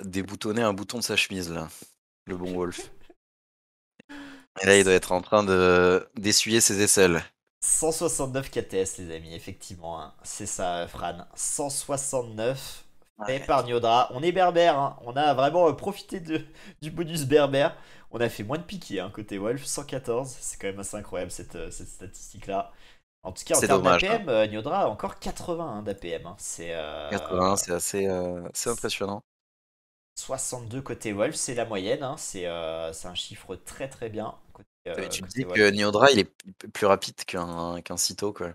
déboutonné un bouton de sa chemise, là. Le bon Wolf. Et là, il doit être en train d'essuyer ses aisselles. 169 KTS, les amis, effectivement. Hein. C'est ça, Fran. 169 fait par Nyodra. On est berbère, hein. On a vraiment profité du bonus berbère. On a fait moins de piqué hein, côté Wolf, 114. C'est quand même assez incroyable cette statistique-là. En tout cas, en termes d'APM, Nyodra a encore 80 hein, d'APM. Hein. 80, c'est assez impressionnant. 62 côté Wolf, c'est la moyenne. Hein. C'est un chiffre très très bien. Côté Tu te côté dis que Wolf. Niodra, il est plus rapide qu'un Sito, quoi.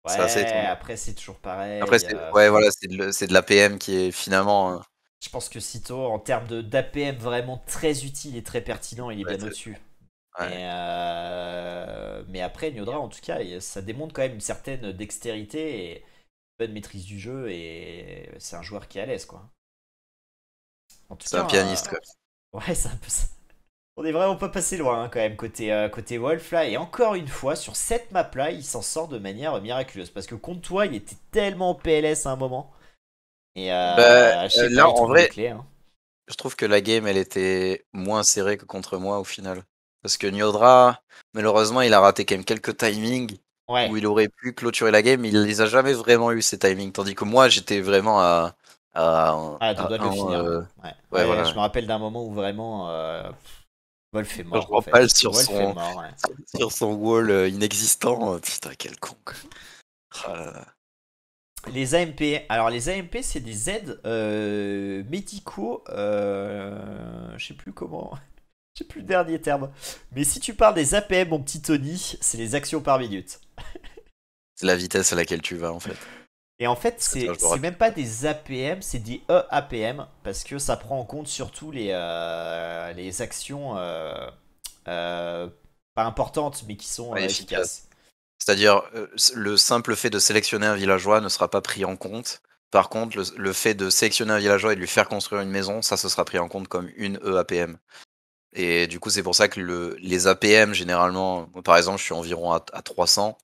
C'est assez Ouais, étonnant. après c'est toujours Après, pareil. ouais, voilà, c'est de l'APM qui est finalement. Je pense que Sito, en termes d'APM vraiment très utile et très pertinent, il est Ouais, bien au-dessus. ouais. Mais après, Niodra, en tout cas, ça démontre quand même une certaine dextérité et une bonne maîtrise du jeu. Et c'est un joueur qui est à l'aise, quoi. En tout C'est un cas, pianiste, quoi. ouais, c'est un peu ça. On est vraiment pas passé loin hein, quand même côté Wolf là. Et encore une fois, sur cette map là, il s'en sort de manière miraculeuse. Parce que contre toi, il était tellement en PLS à un moment. Et Bah, je sais pas, là, il en trouve les vrai, clés. Hein. je trouve que la game, elle était moins serrée que contre moi au final. Parce que Niodra, malheureusement, il a raté quand même quelques timings Ouais, où il aurait pu clôturer la game, mais il les a jamais vraiment eu ces timings. Tandis que moi, j'étais vraiment ah, deux à doigts de le un. finir là. Ouais, Ouais, ouais, voilà. je me rappelle d'un moment où vraiment Wolf est Je mort en remballe fait. Wolf est mort, ouais. sur son wall inexistant. Putain, quel con, quoi. Ah là là. Les AMP, alors les AMP c'est des aides médicaux, je sais plus comment, je sais plus le dernier terme. Mais si tu parles des APM, mon petit Tony, c'est les actions par minute. C'est la vitesse à laquelle tu vas, en fait. Et en fait, Parce que c'est un joueur c'est rapide. même pas des APM, c'est des EAPM, parce que ça prend en compte surtout les actions euh, pas importantes, mais qui sont Ouais, efficace. efficaces. C'est-à-dire, le simple fait de sélectionner un villageois ne sera pas pris en compte. Par contre, le fait de sélectionner un villageois et de lui faire construire une maison, ça, ce sera pris en compte comme une EAPM. Et du coup, c'est pour ça que les APM, généralement, moi, par exemple, je suis environ à 300,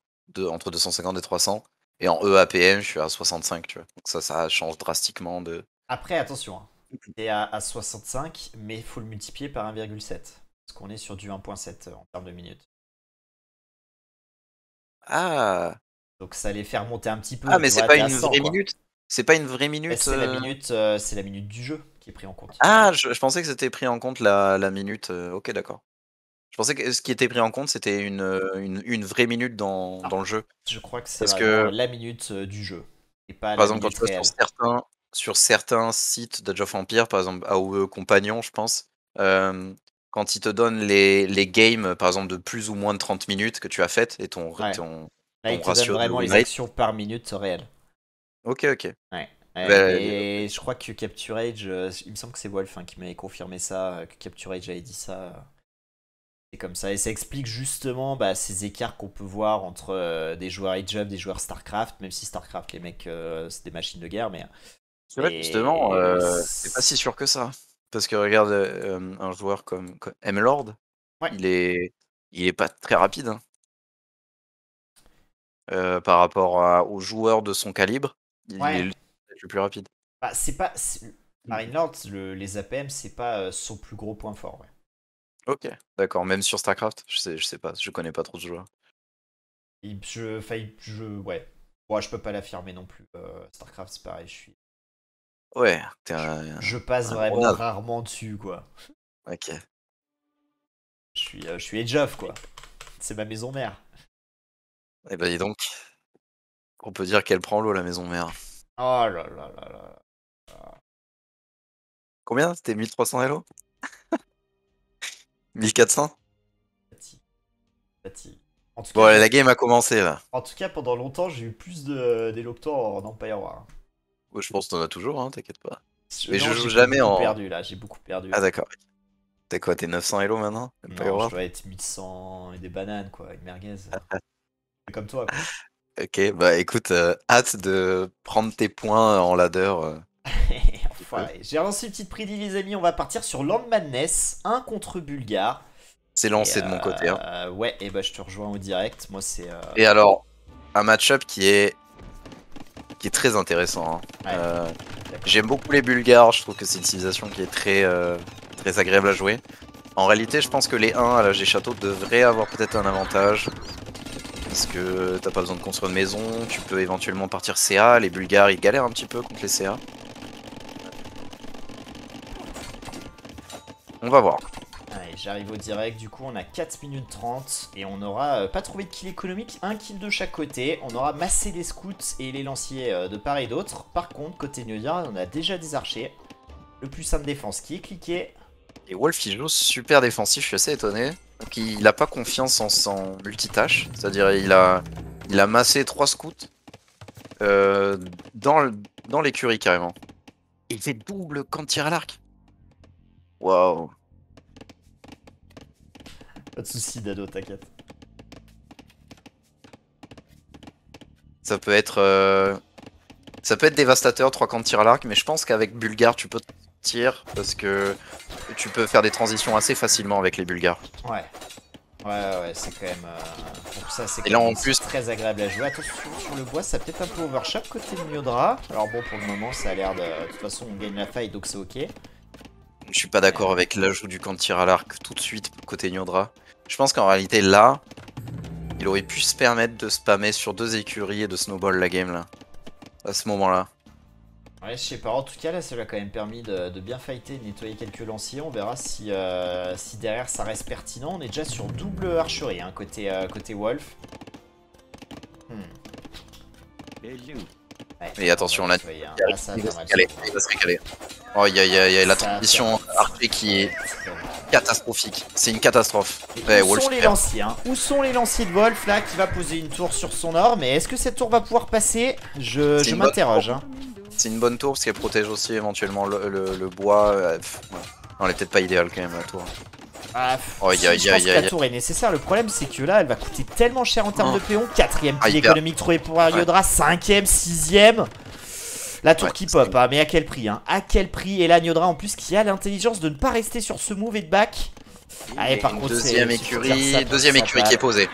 entre 250 et 300. Et en EAPM, je suis à 65, tu vois. Donc ça change drastiquement de. Après, attention, hein, c'est à 65, mais il faut le multiplier par 1,7. Parce qu'on est sur du 1,7 en termes de minutes. Ah! Donc ça les fait remonter un petit Ah, peu, mais tu c'est vois, pas t'es à une 100 vraie quoi. minute? C'est pas une vraie Et minute? c'est la minute du jeu qui est pris en compte. Ah, je pensais que c'était pris en compte la minute. Ok, d'accord. Je pensais que ce qui était pris en compte, c'était une vraie minute Non, dans le jeu. je crois que c'est Parce vraiment que, la minute du jeu. Et pas par la exemple, quand minute tu vas sur réelle. certains sites d'Age of Empire, par exemple AOE Compagnon, je pense, euh, quand ils te donnent les games, par exemple, de plus ou moins de 30 minutes que tu as faites et Ouais. Là, il ton te donne ratio de vraiment win les rate. actions par minute réelle. Ok, ok. Ouais. Ouais, Ben, mais je crois que Capture Age, il me semble que c'est Wolf hein, qui m'avait confirmé ça, que Capture Age avait dit ça. C'est comme ça. Et ça explique justement bah, ces écarts qu'on peut voir entre des joueurs Age of, des joueurs StarCraft, même si StarCraft, les mecs, c'est des machines de guerre, mais. c'est vrai que justement, mais c'est pas si sûr que ça. Parce que regarde, un joueur comme M-Lord, ouais, il est, il est pas très rapide, hein. Par rapport aux joueurs de son calibre, il est ouais. le plus rapide. Bah, c'est pas. Marine Lord, les APM, c'est pas son plus gros point fort. Ouais. Ok, d'accord. Même sur StarCraft, je sais pas, je connais pas trop de joueurs. Ouais. Moi, je peux pas l'affirmer non plus. StarCraft, c'est pareil. Ouais, t'es Je passe un gros vraiment naze. rarement dessus, quoi. Ok. Je suis Age of, quoi. C'est ma maison mère. Eh ben dis donc, on peut dire qu'elle prend l'eau la maison mère. Oh là là là là. Combien? C'était 1300 Elo? 1400? Fatigue, fatigue. En tout Bon, cas, la game a commencé là. pendant longtemps, j'ai eu plus d'Elector en Empire War. Ouais, je pense que t'en as toujours, hein, t'inquiète pas. Mais je Non, joue j'ai jamais beaucoup en. perdu là, j'ai beaucoup perdu. Ah d'accord. T'es quoi? T'es 900 Elo maintenant? Empire Non, je War? dois être 1100 et des bananes, quoi, une merguez. C'est comme toi, quoi. Ok, bah écoute, hâte de prendre tes points en ladder. Enfin, j'ai relancé une petite prédit, les amis. On va partir sur Land Madness, un contre Bulgare. C'est Et lancé de mon côté, hein. ouais, et bah je te rejoins au direct. Moi, c'est. Et alors, un match-up qui est très intéressant, hein. Ouais, d'accord. J'aime beaucoup les Bulgares, je trouve que c'est une civilisation qui est très agréable à jouer. En réalité, je pense que les 1 à l'âge des châteaux devraient avoir peut-être un avantage. Parce que t'as pas besoin de construire une maison, tu peux éventuellement partir CA. Les Bulgares, ils galèrent un petit peu contre les CA. On va voir. Allez, j'arrive au direct. Du coup, on a 4 minutes 30 et on aura pas trouvé de kill économique, un kill de chaque côté. On aura massé les scouts et les lanciers de part et d'autre. Par contre, côté Niodia, on a déjà des archers. Le plus simple défense qui est cliqué. Et Wolf il joue super défensif, je suis assez étonné. Donc il a pas confiance en son multitâche, c'est-à-dire il a massé 3 scouts euh, dans l'écurie carrément. Et il fait double quand tir à l'arc. Waouh. Pas de soucis, Dado, t'inquiète. Ça peut être dévastateur 3 camps de tir à l'arc, mais je pense qu'avec Bulgare tu peux tirer parce que tu peux faire des transitions assez facilement avec les Bulgares. Ouais. Ouais, c'est quand même. Pour ça, c'est Et là, quand en même plus- très agréable à jouer. Attention, sur le bois, ça a peut-être un peu overshot côté de Myodra. Alors bon, pour le moment, ça a l'air de. De toute façon, on gagne la fight, donc c'est ok. Je suis pas d'accord avec l'ajout du camp de tir à l'arc tout de suite côté Nyodra. Je pense qu'en réalité là, il aurait pu se permettre de spammer sur 2 écuries et de snowball la game là. À ce moment-là. Ouais, je sais pas. En tout cas, là, ça lui a quand même permis de bien fighter, de nettoyer quelques lanciers. On verra si, si derrière ça reste pertinent. On est déjà sur double archerie, hein, côté Wolf. Ouais, Et attention, là, nettoyer, hein. il Là, ça va va faire se mal. récaler. Il va se récaler. Oh, il y a la Ça va transition faire- archer qui est catastrophique. C'est une catastrophe. Et Ouais, où Wolf sont les perd. lanciers, hein? Où sont les lanciers de Wolf là qui va poser une tour sur son or? Mais est-ce que cette tour va pouvoir passer? Je une m'interroge. bonne Hein. C'est une bonne tour parce qu'elle protège aussi éventuellement le bois. Ouais. Non, elle est peut-être pas idéale quand même la tour. Ah, Oh, si, je pense que la tour est nécessaire. Le problème c'est que là elle va coûter tellement cher en termes de péon. 4ème pile hyper. économique trouvé pour Ariodra. 5ème, 6ème. La tour Ouais, qui pop, hein, mais à quel prix hein? À quel prix? Et là Niodra en plus qui a l'intelligence de ne pas rester sur ce move et de back. Ah, et par contre, Deuxième écurie, qui est posée.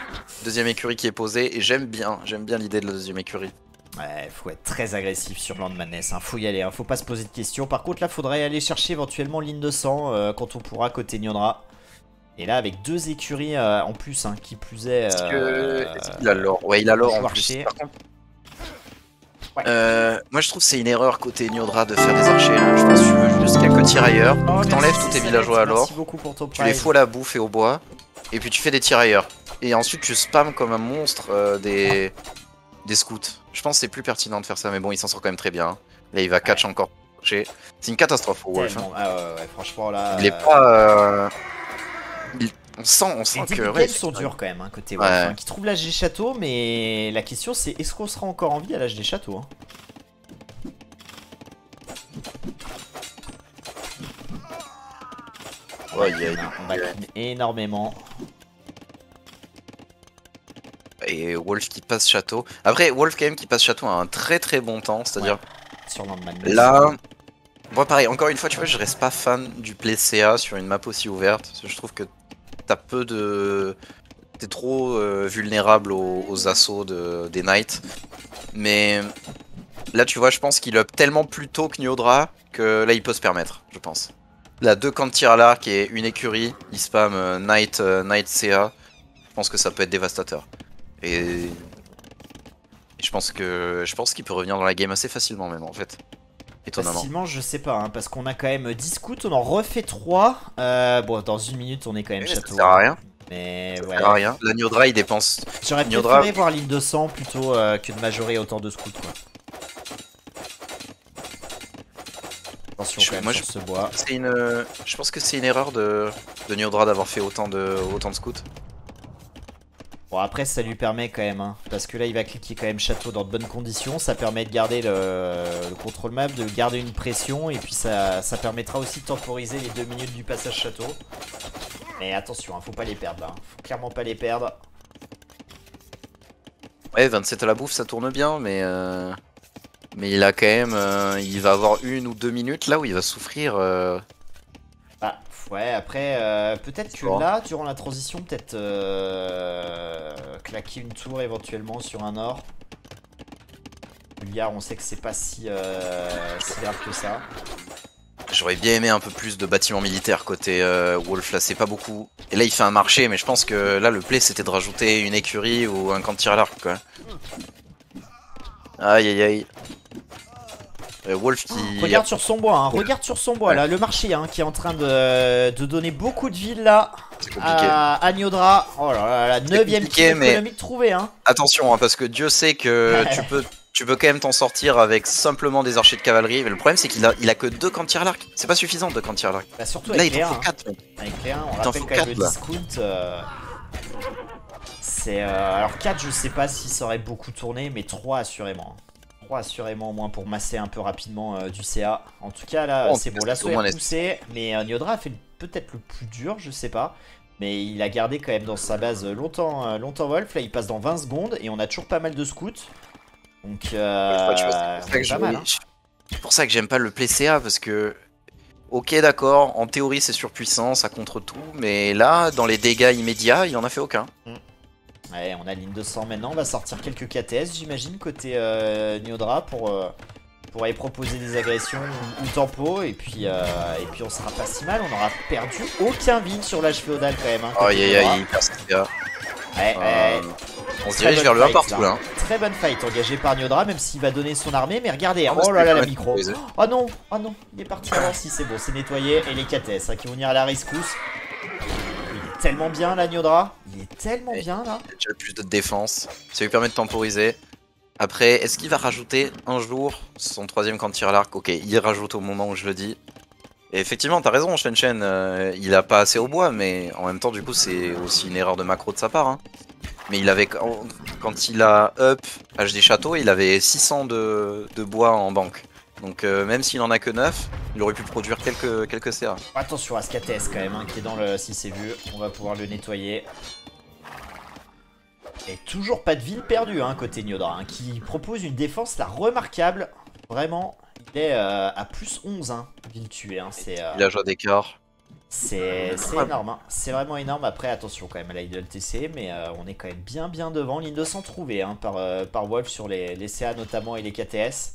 Deuxième écurie qui est posée et j'aime bien l'idée de la deuxième écurie. Ouais, faut être très agressif sur Land Madness, hein. Faut y aller, hein. Faut pas se poser de questions. Par contre là faudrait aller chercher éventuellement ligne de sang quand on pourra côté Nyodra. Et là avec 2 écuries en plus, hein, qui plus est... Est-ce qu'il a l'or? Ouais, il a l'or en plus. Par contre, moi je trouve que c'est une erreur côté Nyodra de faire des archers là. Je pense que tu veux juste quelques tirailleurs. Oh, Donc t'enlèves tous tes villageois à l'or. Merci beaucoup pour ton Tu les prime. fous à la bouffe et au bois. Et puis tu fais des tirailleurs. Et ensuite tu spams comme un monstre des scouts. Je pense que c'est plus pertinent de faire ça. Mais bon, il s'en sort quand même très bien. Là il va catch encore. C'est une catastrophe au Wolf. Tellement. Ah ouais, franchement là... Il est pas... On sent Les que... début de ouais, game sont durs quand même, hein, côté Wolf, hein, qui trouve l'âge des châteaux, mais la question c'est est-ce qu'on sera encore en vie à l'âge des châteaux, hein? Ouais, On va clean énormément. Et Wolf qui passe château. Après, Wolf quand même qui passe château a un très très bon temps. C'est-à-dire, Sur Land Madness. là... Moi pareil, encore une fois, tu vois, je reste pas fan du play CA sur une map aussi ouverte. Parce que je trouve que t'as peu de... T'es trop vulnérable aux assauts des Knights. Mais là, tu vois, je pense qu'il up tellement plus tôt que Nyodra que là, il peut se permettre, je pense. Là, 2 camps de tir à l'arc et une écurie. Il spam Knight CA. Je pense que ça peut être dévastateur. Et je pense qu'il peut revenir dans la game assez facilement même en fait. Étonnamment. Facilement, je sais pas, hein, parce qu'on a quand même 10 scouts, on en refait 3. Bon, dans une minute, on est quand même Mais château. ça sert à rien. Mais Ça ouais. sert à rien. La Nyodra il dépense. J'aurais Nyodra- préféré voir ligne de sang plutôt que de majorer autant de scouts, quoi. Attention quand même Moi, sur ce bois. Je pense que c'est une erreur de Nyodra d'avoir fait autant de scouts. Bon, après, ça lui permet quand même, hein, parce que là, il va cliquer quand même château dans de bonnes conditions. Ça permet de garder le contrôle map, de garder une pression, et puis ça permettra aussi de temporiser les 2 minutes du passage château. Mais attention, hein, faut pas les perdre là. Faut clairement pas les perdre. Ouais, 27 à la bouffe, ça tourne bien, mais il a quand même, il va avoir 1 ou 2 minutes là où il va souffrir. Bah, ouais, après, peut-être que Bon. là, durant la transition, peut-être claquer une tour éventuellement sur un or. Bulgare, on sait que c'est pas si grave que ça. J'aurais bien aimé un peu plus de bâtiments militaires côté Wolf, là c'est pas beaucoup. Et là il fait un marché, mais je pense que là le play c'était de rajouter une écurie ou un camp de tir à l'arc quoi. Aïe aïe aïe. Wolf qui... Regarde sur son bois, hein, regarde sur son bois là, le marché hein, qui est en train de donner beaucoup de villes là C'est compliqué. à Nyodra. Oh là là, la 9ème compliqué, kill mais- économique trouvée hein. Attention, hein, parce que Dieu sait que Ouais. tu peux quand même t'en sortir avec simplement des archers de cavalerie. Mais le problème, c'est qu'il a que 2 camps de tir à l'arc. C'est pas suffisant, 2 camps de tir à l'arc. Bah surtout Là, avec il les t'en 1. faut 4. Avec les 1, on Il t'en rappelle faut quand même 4, le là. discount. C'est alors 4, je sais pas si ça aurait beaucoup tourné, mais 3 assurément. 3 assurément au moins pour masser un peu rapidement du CA. En tout cas là, Bon, c'est bon, c'est l'assaut au moins est repoussé, mais Niodra a fait peut-être le plus dur, je sais pas. Mais il a gardé quand même dans sa base longtemps, longtemps Wolf. Là, il passe dans 20 secondes et on a toujours pas mal de scouts. Donc, Tu vois, pas mal. Hein. c'est pour ça que j'aime pas le play CA parce que. Ok, d'accord, en théorie c'est surpuissant, ça contre tout, mais là, dans les dégâts immédiats, il en a fait aucun. Ouais, on a ligne 200 maintenant. On va sortir quelques KTS, j'imagine, côté Niodra pour aller proposer des agressions ou tempo. Et puis on sera pas si mal. On aura perdu aucun vide sur l'âge féodal quand même. Hein, Aïe aïe aïe, il perd ses dégâts. Ouais, On se dirige vers le 1 partout là. Très bonne fight engagée par Niodra, même s'il va donner son armée. Mais regardez, Ah, oh là là, la micro. poser. Oh non, il est parti avant. Si c'est bon, c'est nettoyé. Et les KTS qui vont venir à la rescousse. Il est tellement bien là, Niodra. Il est tellement bien là. Il a déjà plus de défense, ça lui permet de temporiser. Après, est-ce qu'il va rajouter un jour son 3ème camp de tir à l'arc? Ok, il rajoute au moment où je le dis. Et effectivement, t'as raison, Shen Shen, il a pas assez au bois, mais en même temps, du coup, c'est aussi une erreur de macro de sa part. Hein. Mais il avait, quand il a up HD Château, il avait 600 de bois en banque. Donc même s'il en a que 9, il aurait pu produire quelques CA. Attention à ce KTS quand même, hein, qui est dans le... Si c'est vu, on va pouvoir le nettoyer. Et toujours pas de ville perdue, hein, côté Niodra, hein, qui propose une défense là remarquable. Vraiment, il est à plus 11, hein, ville tuée. Hein, Villageois d'écart. c'est énorme, hein. C'est vraiment énorme. Après, attention quand même à l'Idol TC, mais on est quand même bien devant. Ligne 200 trouvée hein, par Wolf sur les CA notamment et les KTS.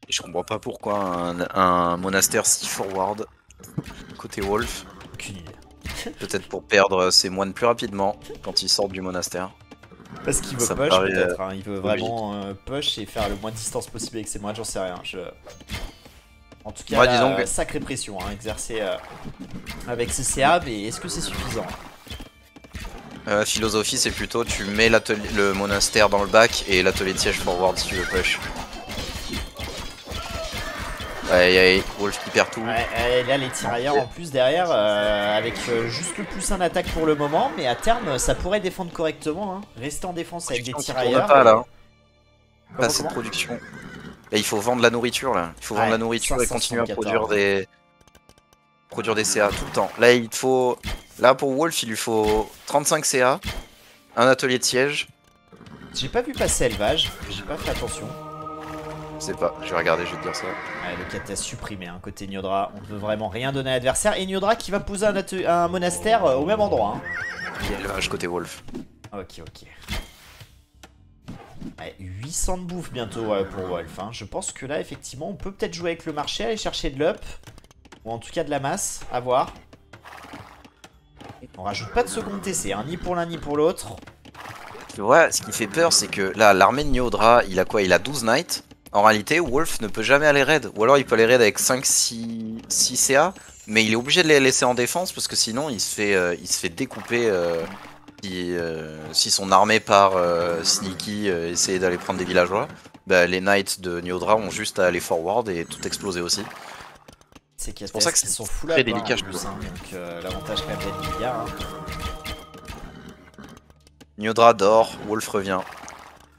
Et je comprends pas pourquoi un monastère si forward côté Wolf. Aucune idée. Peut-être pour perdre ses moines plus rapidement quand ils sortent du monastère. Parce qu'il veut Ça push paraît, peut-être, hein. Il veut vraiment push et faire le moins de distance possible avec ses moines, j'en sais rien. En tout cas, Ouais, là, disons que- sacrée pression hein, exercée avec ses CA, mais est-ce que c'est suffisant? Philosophie, c'est plutôt tu mets le monastère dans le bac et l'atelier de siège forward si tu veux push. Aïe, Wolf qui perd tout. Ouais, là les tirailleurs en plus derrière avec juste le plus 1 attaque pour le moment, mais à terme ça pourrait défendre correctement. Hein. Rester en défense avec des tirailleurs. Pas, là. Comment, Pas assez de production. Et il faut vendre la nourriture là. Il faut vendre la nourriture et continuer à produire des CA tout le temps. Là il faut. Là pour Wolf il lui faut 35 CA, un atelier de siège. J'ai pas vu passer élevage, j'ai pas fait attention. Je sais pas, je vais regarder, je vais te dire ça. Ouais, le KTS supprimé, hein, côté Niodra, on ne veut vraiment rien donner à l'adversaire. Et Niodra qui va poser un monastère au même endroit. Hein. Il y a l'élevage côté Wolf. Ok. Ouais, 800 de bouffe bientôt pour Wolf. Hein. Je pense que là, effectivement, on peut peut-être jouer avec le marché, aller chercher de l'up. Ou en tout cas de la masse, à voir. On rajoute pas de second TC, hein, ni pour l'un ni pour l'autre. Ouais, ce qui fait peur, c'est que là, l'armée de Niodra, il a quoi? Il a 12 knights. En réalité, Wolf ne peut jamais aller raid. Ou alors il peut aller raid avec 5-6 CA. Mais il est obligé de les laisser en défense parce que sinon il se fait découper si son armée part sneaky, essayer d'aller prendre des villageois. Bah, les knights de Niodra ont juste à aller forward et tout exploser aussi. C'est pour ça que ils c'est sont full très up, délicat, hein, je trouve. donc l'avantage quand même d'être milliard. Hein. Niodra dort, Wolf revient.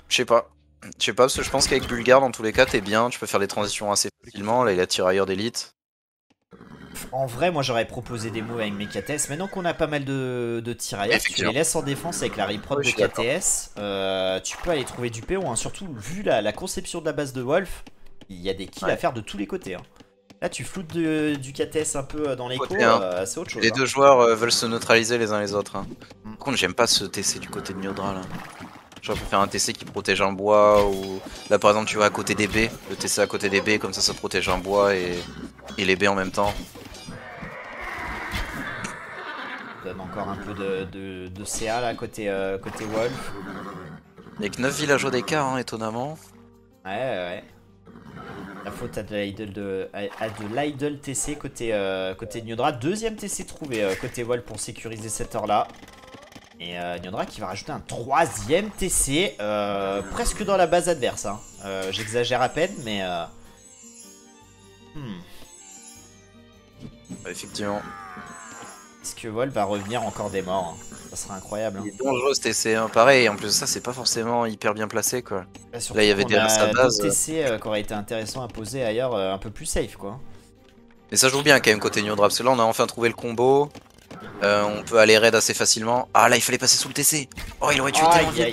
Je sais pas parce que je pense qu'avec Bulgare dans tous les cas t'es bien, tu peux faire des transitions assez facilement. Là il a tirailleur d'élite. En vrai, moi j'aurais proposé des moves avec mes KTS. Maintenant qu'on a pas mal de tirailleurs, tu les laisses en défense avec la reprod de KTS. Tu peux aller trouver du PO. Hein. Surtout vu la conception de la base de Wolf, il y a des kills à faire de tous les côtés. Hein. Là, tu floutes du KTS un peu dans l'écho, c'est autre chose. Les deux joueurs veulent se neutraliser les uns les autres. Hein. Par contre, j'aime pas ce TC du côté de Niodra là. J'aurais pu faire un TC qui protège un bois ou... Là par exemple tu vois à côté des baies, le TC à côté des baies, comme ça protège un bois et les baies en même temps. Donne encore un peu de CA là côté Wolf. Avec 9 villageois d'écart hein, étonnamment. Ouais. La faute à de l'idle TC côté Niodra. Deuxième TC trouvé côté Wolf pour sécuriser cette heure là. Et Nyodra qui va rajouter un 3ème TC, presque dans la base adverse. Hein. J'exagère à peine, mais... Effectivement. Est-ce que Wolf va revenir encore des morts? Hein. Ça serait incroyable. Hein. Il est dangereux ce TC, hein. Pareil, en plus de ça, c'est pas forcément hyper bien placé, quoi. Là, il y avait derrière sa base. TC qui aurait été intéressant à poser ailleurs, un peu plus safe, quoi. Mais ça joue bien quand même côté Nyodra, parce que là, on a enfin trouvé le combo. On peut aller raid assez facilement. Ah là, il fallait passer sous le TC. Oh, il aurait tué tellement vite.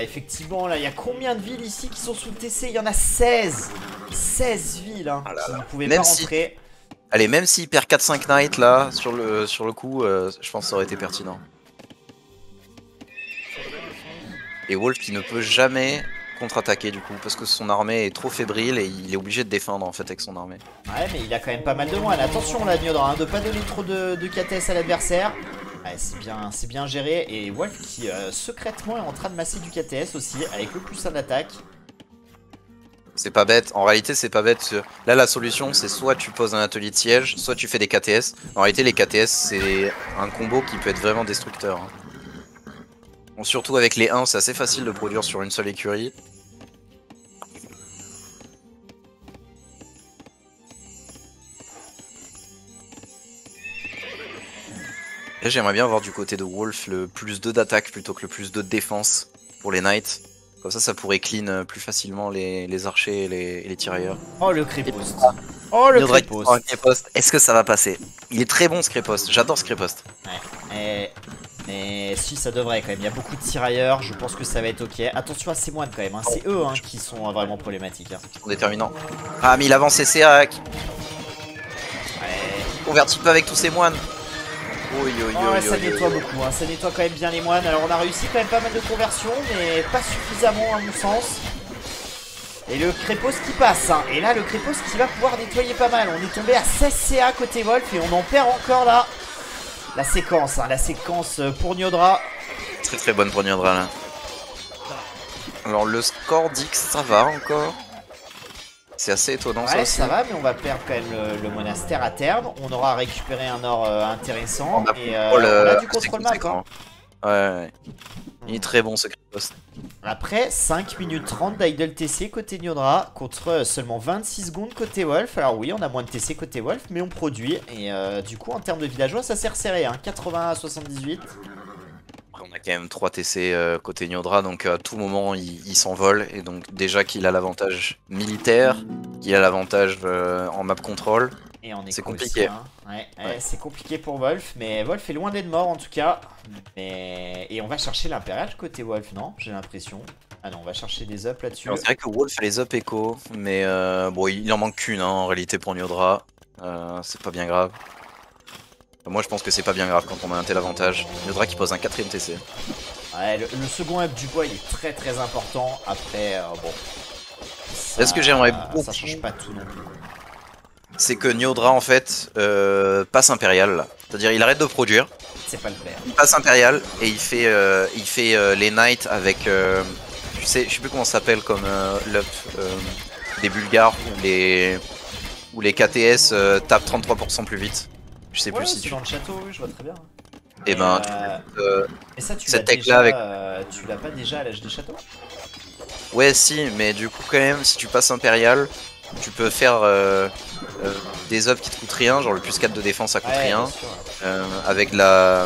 Effectivement, là, il y a combien de villes ici qui sont sous le TC? Il y en a 16. 16 villes, hein, ah là là. Vous ne pouvez pas rentrer. Allez, même s'il perd 4-5 knights là, sur le coup, je pense que ça aurait été pertinent. Et Wolf qui ne peut jamais contre-attaquer du coup, parce que son armée est trop fébrile et il est obligé de défendre en fait avec son armée. Ouais, mais il a quand même pas mal de moines. Attention là, Nyodra, hein, de pas donner trop de KTS à l'adversaire. Ouais, c'est bien géré. Et Wolf qui secrètement est en train de masser du KTS aussi, avec le plus 1 d'attaque. C'est pas bête, en réalité c'est pas bête. Là la solution c'est soit tu poses un atelier de siège, soit tu fais des KTS. En réalité les KTS c'est un combo qui peut être vraiment destructeur. Bon, surtout avec les 1 c'est assez facile de produire sur une seule écurie. Là j'aimerais bien voir du côté de Wolf le plus 2 d'attaque plutôt que le plus 2 de défense pour les knights. Comme ça pourrait clean plus facilement les archers et les tirailleurs. Oh le Crépost. Oh le Crépost. Est-ce que ça va passer? Il est très bon ce Crépost, j'adore ce Crépost. Ouais, mais si ça devrait quand même, il y a beaucoup de tirailleurs, je pense que ça va être ok. Attention à ces moines quand même, hein. C'est eux hein, qui sont vraiment problématiques. Hein. Ils sont déterminants. Ah mais il avance ses CA. Ouais. Convertit pas avec tous ces moines. Ça nettoie beaucoup, hein. Ça nettoie quand même bien les moines. Alors on a réussi quand même pas mal de conversions, mais pas suffisamment à mon sens. Et le Crépost qui passe, hein. Et là le Crépost qui va pouvoir nettoyer pas mal. On est tombé à 16 CA côté Wolf et on en perd encore là. La séquence, hein. La séquence pour Nyodra. Très très bonne pour Nyodra là. Alors le score dit que ça va encore. C'est assez étonnant ça aussi. Ça va, mais on va perdre quand même le monastère à terme. On aura récupéré un or intéressant. Et on a du contrôle map. Hein. Ouais. Il est très bon ce Crépost. Après 5 minutes 30 d'idle TC côté Nyodra contre seulement 26 secondes côté Wolf. Alors oui, on a moins de TC côté Wolf, mais on produit. Et du coup, en termes de villageois, ça s'est resserré. Hein. 80 à 78. On a quand même 3 TC côté Nyodra, donc à tout moment il s'envole. Et donc déjà qu'il a l'avantage militaire, qu'il a l'avantage en map control, c'est compliqué. Aussi, hein. Ouais. C'est compliqué pour Wolf, mais Wolf est loin d'être mort en tout cas. Et on va chercher l'impérial côté Wolf, non? J'ai l'impression. Ah non, on va chercher des ups là-dessus. C'est vrai que Wolf a les up écho, mais bon, il en manque qu'une hein, en réalité pour Nyodra. C'est pas bien grave. Moi je pense que c'est pas bien grave quand on a un tel avantage. Nyodra qui pose un 4ème TC. Ouais, le second up du bois il est très très important. Après, bon. Est-ce que j'aimerais beaucoup. Ça change pas tout non plus. C'est que Nyodra en fait passe impérial là. C'est-à-dire il arrête de produire. C'est pas le faire. Il passe impérial et il fait les knights avec. Je sais plus comment ça s'appelle comme l'up des Bulgares où les KTS tapent 33% plus vite. Je sais plus si tu. Dans le château, oui, je vois très bien. Et ben, et ça, tu cette l'as tech là avec. Tu l'as pas déjà à l'âge des châteaux? Ouais, si, mais du coup, quand même, si tu passes impérial, tu peux faire des œuvres qui te coûtent rien, genre le plus 4 de défense ça coûte rien. Avec la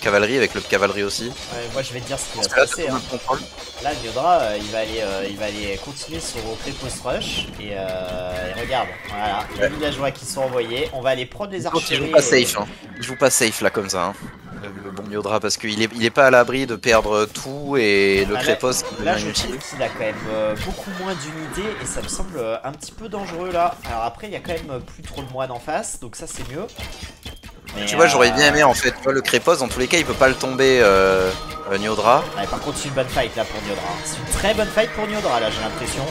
cavalerie, avec le cavalerie aussi. Ouais, moi je vais te dire ce qui va se passer. Hein. Là, Nyodra, il va aller continuer son Crépost rush. Et regarde, voilà, les villageois qui sont envoyés. On va aller prendre les archers. Il joue pas safe, hein. Il joue pas safe là comme ça. Hein. Le bon Nyodra parce qu'il est pas à l'abri de perdre tout et le Crépost là je trouve qu'il a quand même beaucoup moins d'unités et ça me semble un petit peu dangereux là. Alors après il y a quand même plus trop de moines en face donc ça c'est mieux. Mais tu vois j'aurais bien aimé en fait, tu vois, le Crépost dans tous les cas il peut pas le tomber Nyodra. Ouais, par contre c'est une bonne fight là pour Nyodra. C'est une très bonne fight pour Nyodra là j'ai l'impression.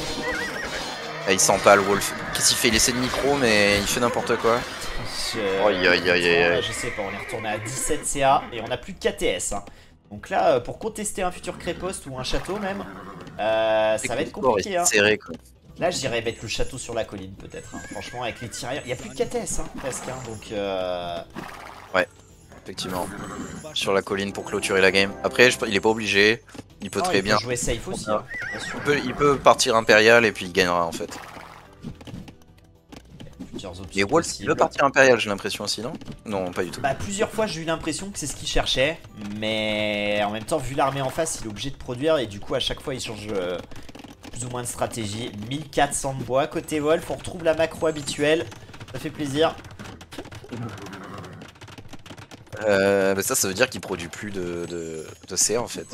Il sent pas le Wolf. Qu'est-ce qu'il fait? Il essaie de micro mais il fait n'importe quoi. Je sais pas, on est retourné à 17 CA et on a plus de KTS. Hein. Donc là, pour contester un futur Crépost ou un château même, ça va être compliqué. Hein. Serré, quoi. Là, je dirais mettre le château sur la colline peut-être. Hein. Franchement, avec les tirailleurs, il n'y a plus de KTS hein, presque. Hein. Donc, ouais. effectivement. Sur la colline pour clôturer la game. Après, il est pas obligé. Il peut très bien. Jouer safe aussi. Hein, il peut partir impérial et puis il gagnera en fait. Et Wolf il veut partir impérial, j'ai l'impression aussi, non? Non, pas du tout. Bah, plusieurs fois j'ai eu l'impression que c'est ce qu'il cherchait, mais en même temps, vu l'armée en face, il est obligé de produire et du coup, à chaque fois, il change plus ou moins de stratégie. 1400 de bois côté Wolf, on retrouve la macro habituelle, ça fait plaisir. Bah ça veut dire qu'il produit plus de CA en fait.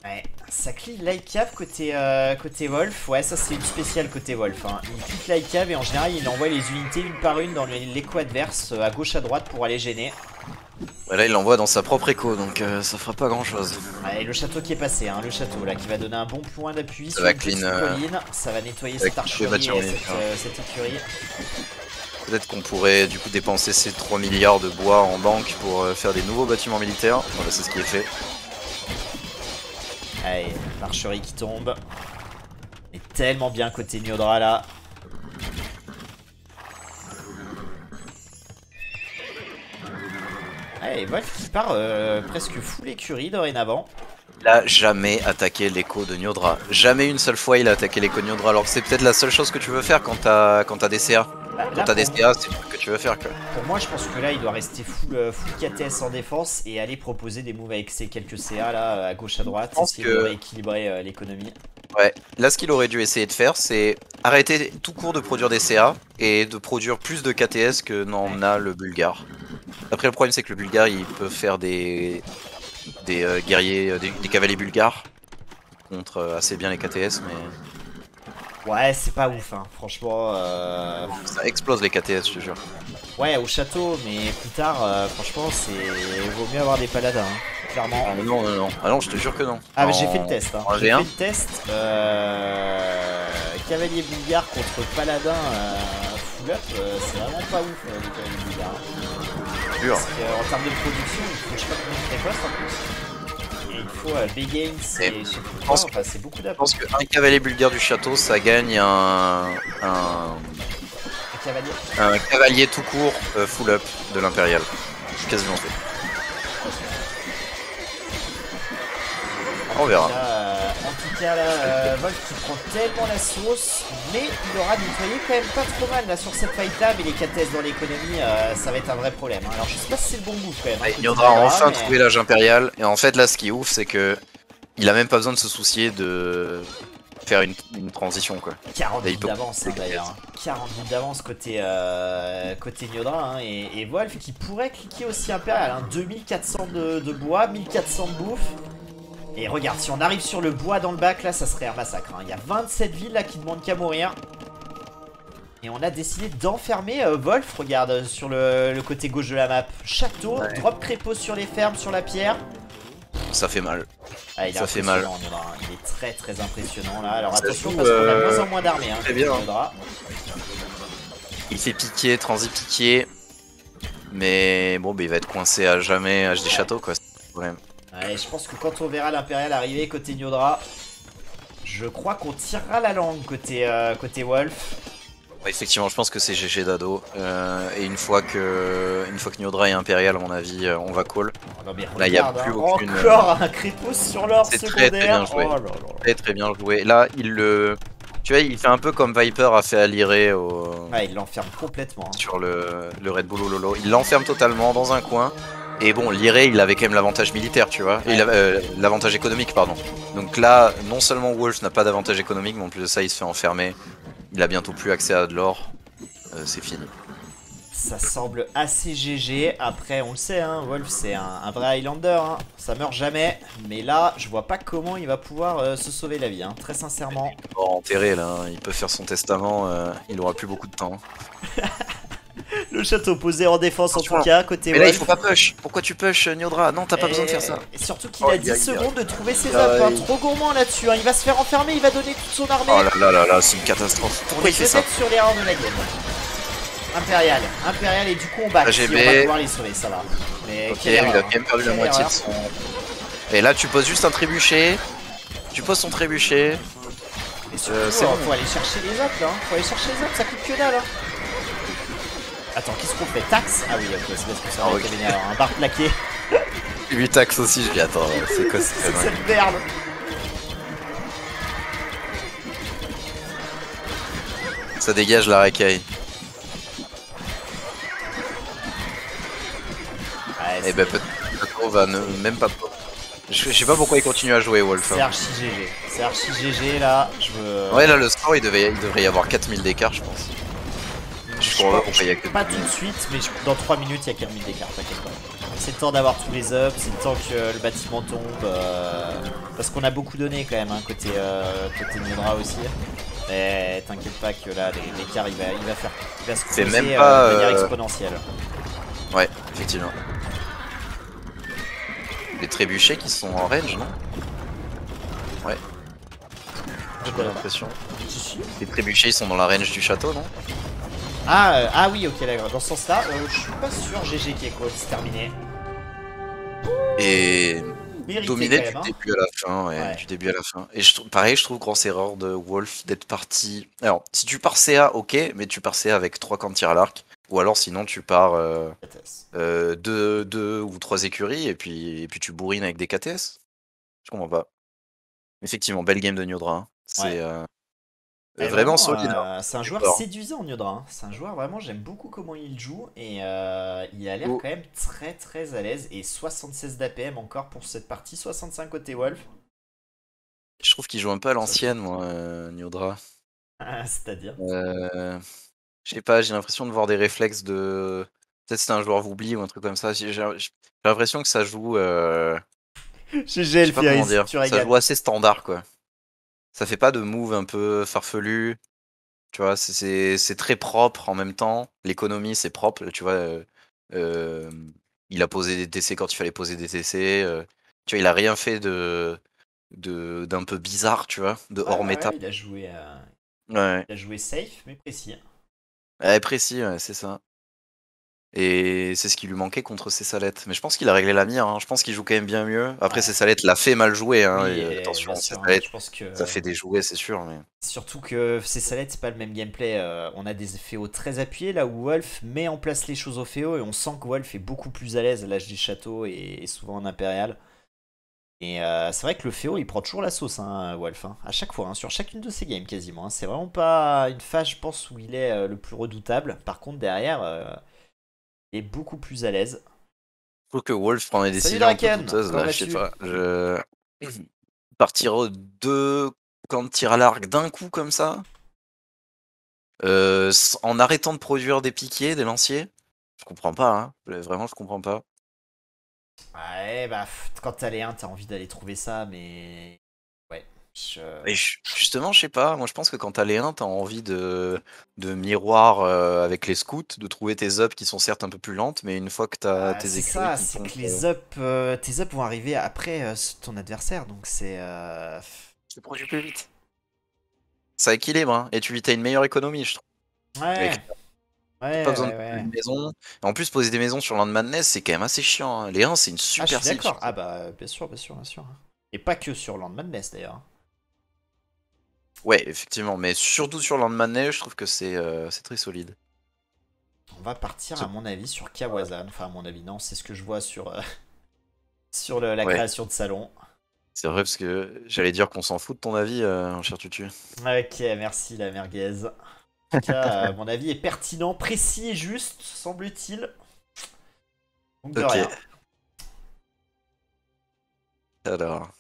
Ouais, ça clique l'ICAV côté Wolf. Ouais, ça c'est une spéciale côté Wolf. Hein. Il clique l'ICAV et en général il envoie les unités une par une dans l'écho adverse à gauche à droite pour aller gêner. Ouais, là il l'envoie dans sa propre écho donc ça fera pas grand chose. Ouais, et le château qui est passé, hein, le château là qui va donner un bon point d'appui sur une une petite colline. Ça va nettoyer cette archerie et cette écurie. Peut-être qu'on pourrait du coup dépenser ces 3 milliards de bois en banque pour faire des nouveaux bâtiments militaires. Voilà, c'est ce qui est fait. Allez, l'archerie qui tombe. Et tellement bien côté Nyodra là. Allez, Wolf qui part presque full écurie dorénavant. Il a jamais attaqué l'écho de Nyodra. Jamais une seule fois il a attaqué l'écho de Nyodra. Alors que c'est peut-être la seule chose que tu veux faire quand t'as des CA. Quand t'as des CA, c'est le truc que tu veux faire quoi. Pour moi, je pense que là, il doit rester full KTS en défense et aller proposer des moves avec ses quelques CA là, à gauche à droite, essayer de rééquilibrer l'économie. Ouais, là ce qu'il aurait dû essayer de faire, c'est arrêter tout court de produire des CA et de produire plus de KTS que n'en a le Bulgare. Après, le problème, c'est que le Bulgare, il peut faire des guerriers, des cavaliers bulgares contre assez bien les KTS, mais... Ouais, c'est pas ouf, hein. Franchement. Ça explose les KTS, je te jure. Ouais, au château, mais plus tard, franchement, il vaut mieux avoir des paladins, hein, clairement. Ah, non, non, non. Ah non, je te jure que non. Ah, mais j'ai fait le test. Hein. J'ai fait le test. Cavalier bulgare contre paladin full up, c'est vraiment pas ouf, les cavaliers bulgares. Dur. Parce qu'en termes de production, il faut je sais pas combien de prépostes en plus. Et il faut Begain, c'est beaucoup d'apport. Je pense qu'un cavalier bulgare du château, ça gagne un cavalier tout court full up de l'impérial. Quasiment fait. On verra. En tout cas, là, Wolf qui prend tellement la sauce, mais il aura nettoyé quand même pas trop mal là sur cette fight là, mais les KTS dans l'économie, ça va être un vrai problème. Hein. Alors je sais pas si c'est le bon move quand même. Hein, il aura enfin trouvé l'âge impérial, et en fait là ce qui est ouf c'est que il a même pas besoin de se soucier de faire une transition quoi. 40 minutes d'avance hein, d'ailleurs. 40 minutes d'avance côté Nyodra hein, et Wolf qui pourrait cliquer aussi impérial. Hein. 2400 de bois, 1400 de bouffe. Et regarde, si on arrive sur le bois dans le bac, là, ça serait un massacre. Hein. Il y a 27 villes là qui demandent qu'à mourir. Et on a décidé d'enfermer Wolf, regarde, sur le côté gauche de la map. Château, ouais. Drop crépos sur les fermes, sur la pierre. Ça fait mal. Ah, ça fait mal. Il est très très impressionnant là. Alors attention parce qu'on a de moins en moins d'armées. Hein, très bien. Il fait piquer, transi piquer. Mais bon, bah, il va être coincé à jamais HD château quoi. C'est le problème. Ouais, je pense que quand on verra l'impérial arriver côté Nyodra, je crois qu'on tirera la langue côté Wolf. Ouais, effectivement, je pense que c'est GG d'ado. Et une fois que Nyodra est impérial, à mon avis, on va call. Oh non, mais là, il n'y a plus aucune. Encore un crépos sur l'or secondaire. Très bien joué. Oh là là. Très très bien joué. Là, tu vois, il fait un peu comme Viper a fait à Liré au. Ouais, il l'enferme complètement. Hein. Sur le Red Bull Lolo. Il l'enferme totalement dans un coin. Et bon, Liré, il avait quand même l'avantage militaire, tu vois. Ouais. L'avantage économique, pardon. Donc là, non seulement Wolf n'a pas d'avantage économique, mais en plus de ça, il se fait enfermer. Il a bientôt plus accès à de l'or. C'est fini. Ça semble assez GG. Après, on le sait, hein, Wolf, c'est un vrai Highlander. Hein. Ça meurt jamais. Mais là, je vois pas comment il va pouvoir se sauver la vie, hein, très sincèrement. Il est enterré, là. Il peut faire son testament. Il aura plus beaucoup de temps. Le château posé en défense en tout cas, côté mais là il faut pas push. Pourquoi tu push Nyodra? Non, t'as pas besoin de faire ça. Et surtout qu'il a 10 secondes de trouver ses up, hein, trop gourmand là-dessus, hein. Il va se faire enfermer, il va donner toute son armée. Oh là là là, c'est une catastrophe. Pourquoi il fait ça? Sur l'erreur de la game. Impérial et du coup on bat. Si on va pouvoir les sauver, ça va. Mais ok, il a quand même perdu la moitié de son... Et là tu poses juste un trébuchet. Tu poses son trébuchet. Et surtout, faut aller chercher les up là, faut aller chercher les up, ça coûte que dalle. Attends, qu'est-ce qu'on fait? Taxe? Ah oui, ok, c'est parce que ça Ah, aurait ok. été vénère. Un bar plaqué. Lui taxe aussi, je dis attends, c'est quoi C'est cette connerie? cette merde. Ça dégage la racaille. Ouais, Et ben peut-être que va même pas. Je sais pas pourquoi il continue à jouer Wolf. c'est Hein. archi GG. C'est archi GG là. Je veux. Ouais là le score il devrait y avoir 4000 d'écart je pense. Je comprends pas pourquoi il y a que Pas tout 2000. de suite, mais dans 3 minutes, il y a 4000 d'écart, t'inquiète pas. C'est le temps d'avoir tous les ups, c'est le temps que le bâtiment tombe. Parce qu'on a beaucoup donné quand même, hein, côté Myodra aussi. Mais t'inquiète pas que là, l'écart il va se C'est creuser même pas. de manière exponentielle. Ouais, effectivement. Les trébuchets qui sont en range, non? Ouais, j'ai l'impression. Si, si. Les trébuchets ils sont dans la range du château, non? Ah oui, ok, d'accord. Dans ce sens-là, je suis pas sûr GG qui est quoi, c'est terminé. Et Mérité dominé quand du même, hein. début à la fin, ouais, du début à la fin. Et pareil, je trouve grosse erreur de Wolf d'être parti. Alors, si tu pars CA, ok, mais tu pars CA avec 3 camps de tir à l'arc. Ou alors sinon tu pars deux ou 3 écuries et puis tu bourrines avec des KTS. Je comprends pas. Effectivement, belle game de Nyodra. Hein. Ouais. C'est Et vraiment vraiment, solide. Hein. c'est un J'ai joueur peur. Hein. séduisant, Nyodra. Hein. C'est un joueur vraiment, j'aime beaucoup comment il joue et il a l'air Oh, quand même très très à l'aise. Et 76 d'APM encore pour cette partie, 65 côté Wolf. je trouve qu'il joue un peu à Ça fait. l'ancienne, moi, Nyodra. C'est-à-dire. Euh, Je sais pas, j'ai l'impression de voir des réflexes de. Peut-être c'est un joueur oubli ou un truc comme ça. J'ai l'impression que ça joue. GG Je sais pas comment Elfiris, dire. tu Ça régales. joue assez standard, quoi. Ça fait pas de move un peu farfelu. Tu vois, c'est très propre en même temps. L'économie, c'est propre. Tu vois, euh, il a posé des TC quand il fallait poser des TC. Tu vois, il a rien fait d'un peu bizarre, tu vois, de Ouais, hors ouais, méta. ouais, Ouais, il a joué safe, mais précis. ouais précis, ouais, c'est ça. Et c'est ce qui lui manquait contre ses salettes. Mais je pense qu'il a réglé la mire. Hein. Je pense qu'il joue quand même bien mieux. Après, ses Ouais. salettes l'a fait mal jouer. Hein. Oui, Et, et bien attention, ses sûr. Hein. salettes, Je pense que. ça fait des jouets, c'est sûr. Mais... Surtout que ces salettes, c'est pas le même gameplay. On a des FEO très appuyés là où Wolf met en place les choses au FEO et on sent que Wolf est beaucoup plus à l'aise à l'âge du château et souvent en impérial. Et c'est vrai que le FEO il prend toujours la sauce, hein, Wolf, hein, à chaque fois, hein, sur chacune de ses games quasiment. Hein. C'est vraiment pas une phase, je pense, où il est le plus redoutable. Par contre, derrière, il est beaucoup plus à l'aise. Je trouve que Wolf prend des Salut décisions un peu Draken, douteuses comment là. Je sais vas-tu? pas. Partir deux camps de tir à l'arc d'un coup comme ça, en arrêtant de produire des piquiers, des lanciers. Je comprends pas. Hein. Vraiment, je comprends pas. Ouais, bah, quand t'as les 1, t'as envie d'aller trouver ça, mais. Ouais, je. Et justement, je sais pas, moi je pense que quand t'as les 1, t'as envie de miroir avec les scouts, de trouver tes ups qui sont certes un peu plus lentes, mais une fois que t'as Ah, tes c'est écuries ça, qui c'est pompent, que tes ups vont arriver après ton adversaire, donc c'est. tu produis plus vite. Ça équilibre, hein, et tu as une meilleure économie, je trouve. Ouais, Avec pas ouais, besoin de ouais, poser ouais. une maison. Et en plus, poser des maisons sur Land Madness, c'est quand même assez chiant. Hein. Les 1, c'est une Ah, je super suis cible sur d'accord. ça. Ah, bah, bien sûr, bien sûr, bien sûr. Et pas que sur Land Madness d'ailleurs. Ouais, effectivement, mais surtout sur Land Madness, je trouve que c'est très solide. On va partir, Ce- à mon avis, sur Kawazan. Enfin, à mon avis, non, c'est ce que je vois sur, sur la Ouais, création de salon. c'est vrai parce que j'allais dire qu'on s'en fout de ton avis, mon cher Tutu. Ok, merci la merguez. En tout cas, mon avis est pertinent, précis et juste, semble-t-il. Donc de Ok, rien. alors.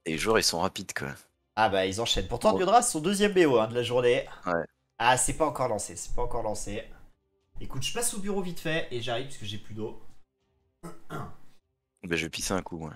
Les joueurs, ils sont rapides, quoi. Ah bah ils enchaînent. Pourtant Bon, Diodra c'est son deuxième BO de la journée. ouais. Ah c'est pas encore lancé, c'est pas encore lancé. Écoute, je passe au bureau vite fait et j'arrive parce que j'ai plus d'eau. Ben, je vais pisser un coup, ouais.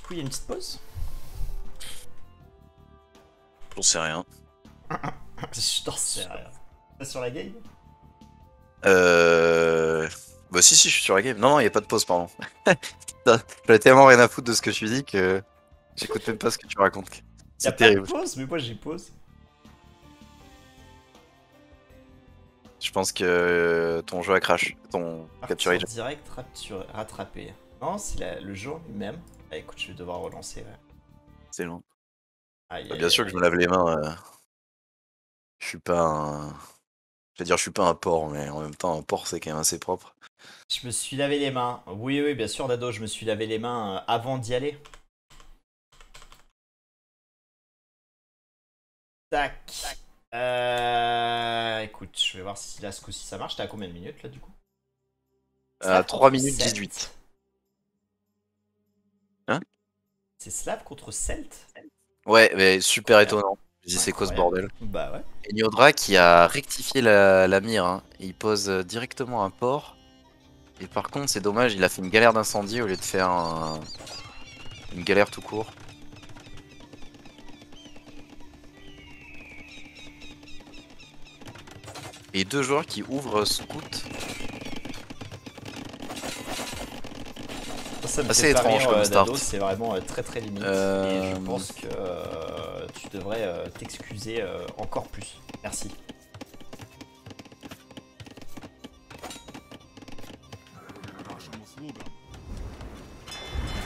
coup, il y a une petite pause. J'en sais rien. Je t'en sais rien. Pas sur la game? Bah si, je suis sur la game. Non, il y a pas de pause, pardon. J'avais tellement rien à foutre de ce que tu dis que j'écoute même pas ce que tu racontes. Y'a C'est pas terrible. de pause, mais moi j'ai pause. Je pense que ton jeu a crash. Ton capture Partir direct, rattrapé. Non, c'est le jour lui-même. Ah, écoute, je vais devoir relancer. Ouais. c'est long. Aïe, Bah, aïe, bien sûr que je me lave les mains. Je suis pas un. Je veux dire, je suis pas un porc, mais en même temps, un porc c'est quand même assez propre. Je me suis lavé les mains. Oui, oui, bien sûr, Dado, je me suis lavé les mains avant d'y aller. Tac. Écoute, je vais voir si là ce coup-ci ça marche. T'es à combien de minutes là du coup? 3 minutes 18. Hein? C'est Slav contre Celt? Ouais, mais super Incroyable. étonnant. Je dis, c'est quoi ce Incroyable. bordel? Bah ouais. Et Niodra qui a rectifié la mire. Hein. Il pose directement un port. Et par contre, c'est dommage, il a fait une galère d'incendie au lieu de faire une galère tout court. Et deux joueurs qui ouvrent scout. Ça me Assez fait pas étrange rire, comme start. Dado, c'est vraiment très très limite. Et je pense que tu devrais t'excuser encore plus. Merci.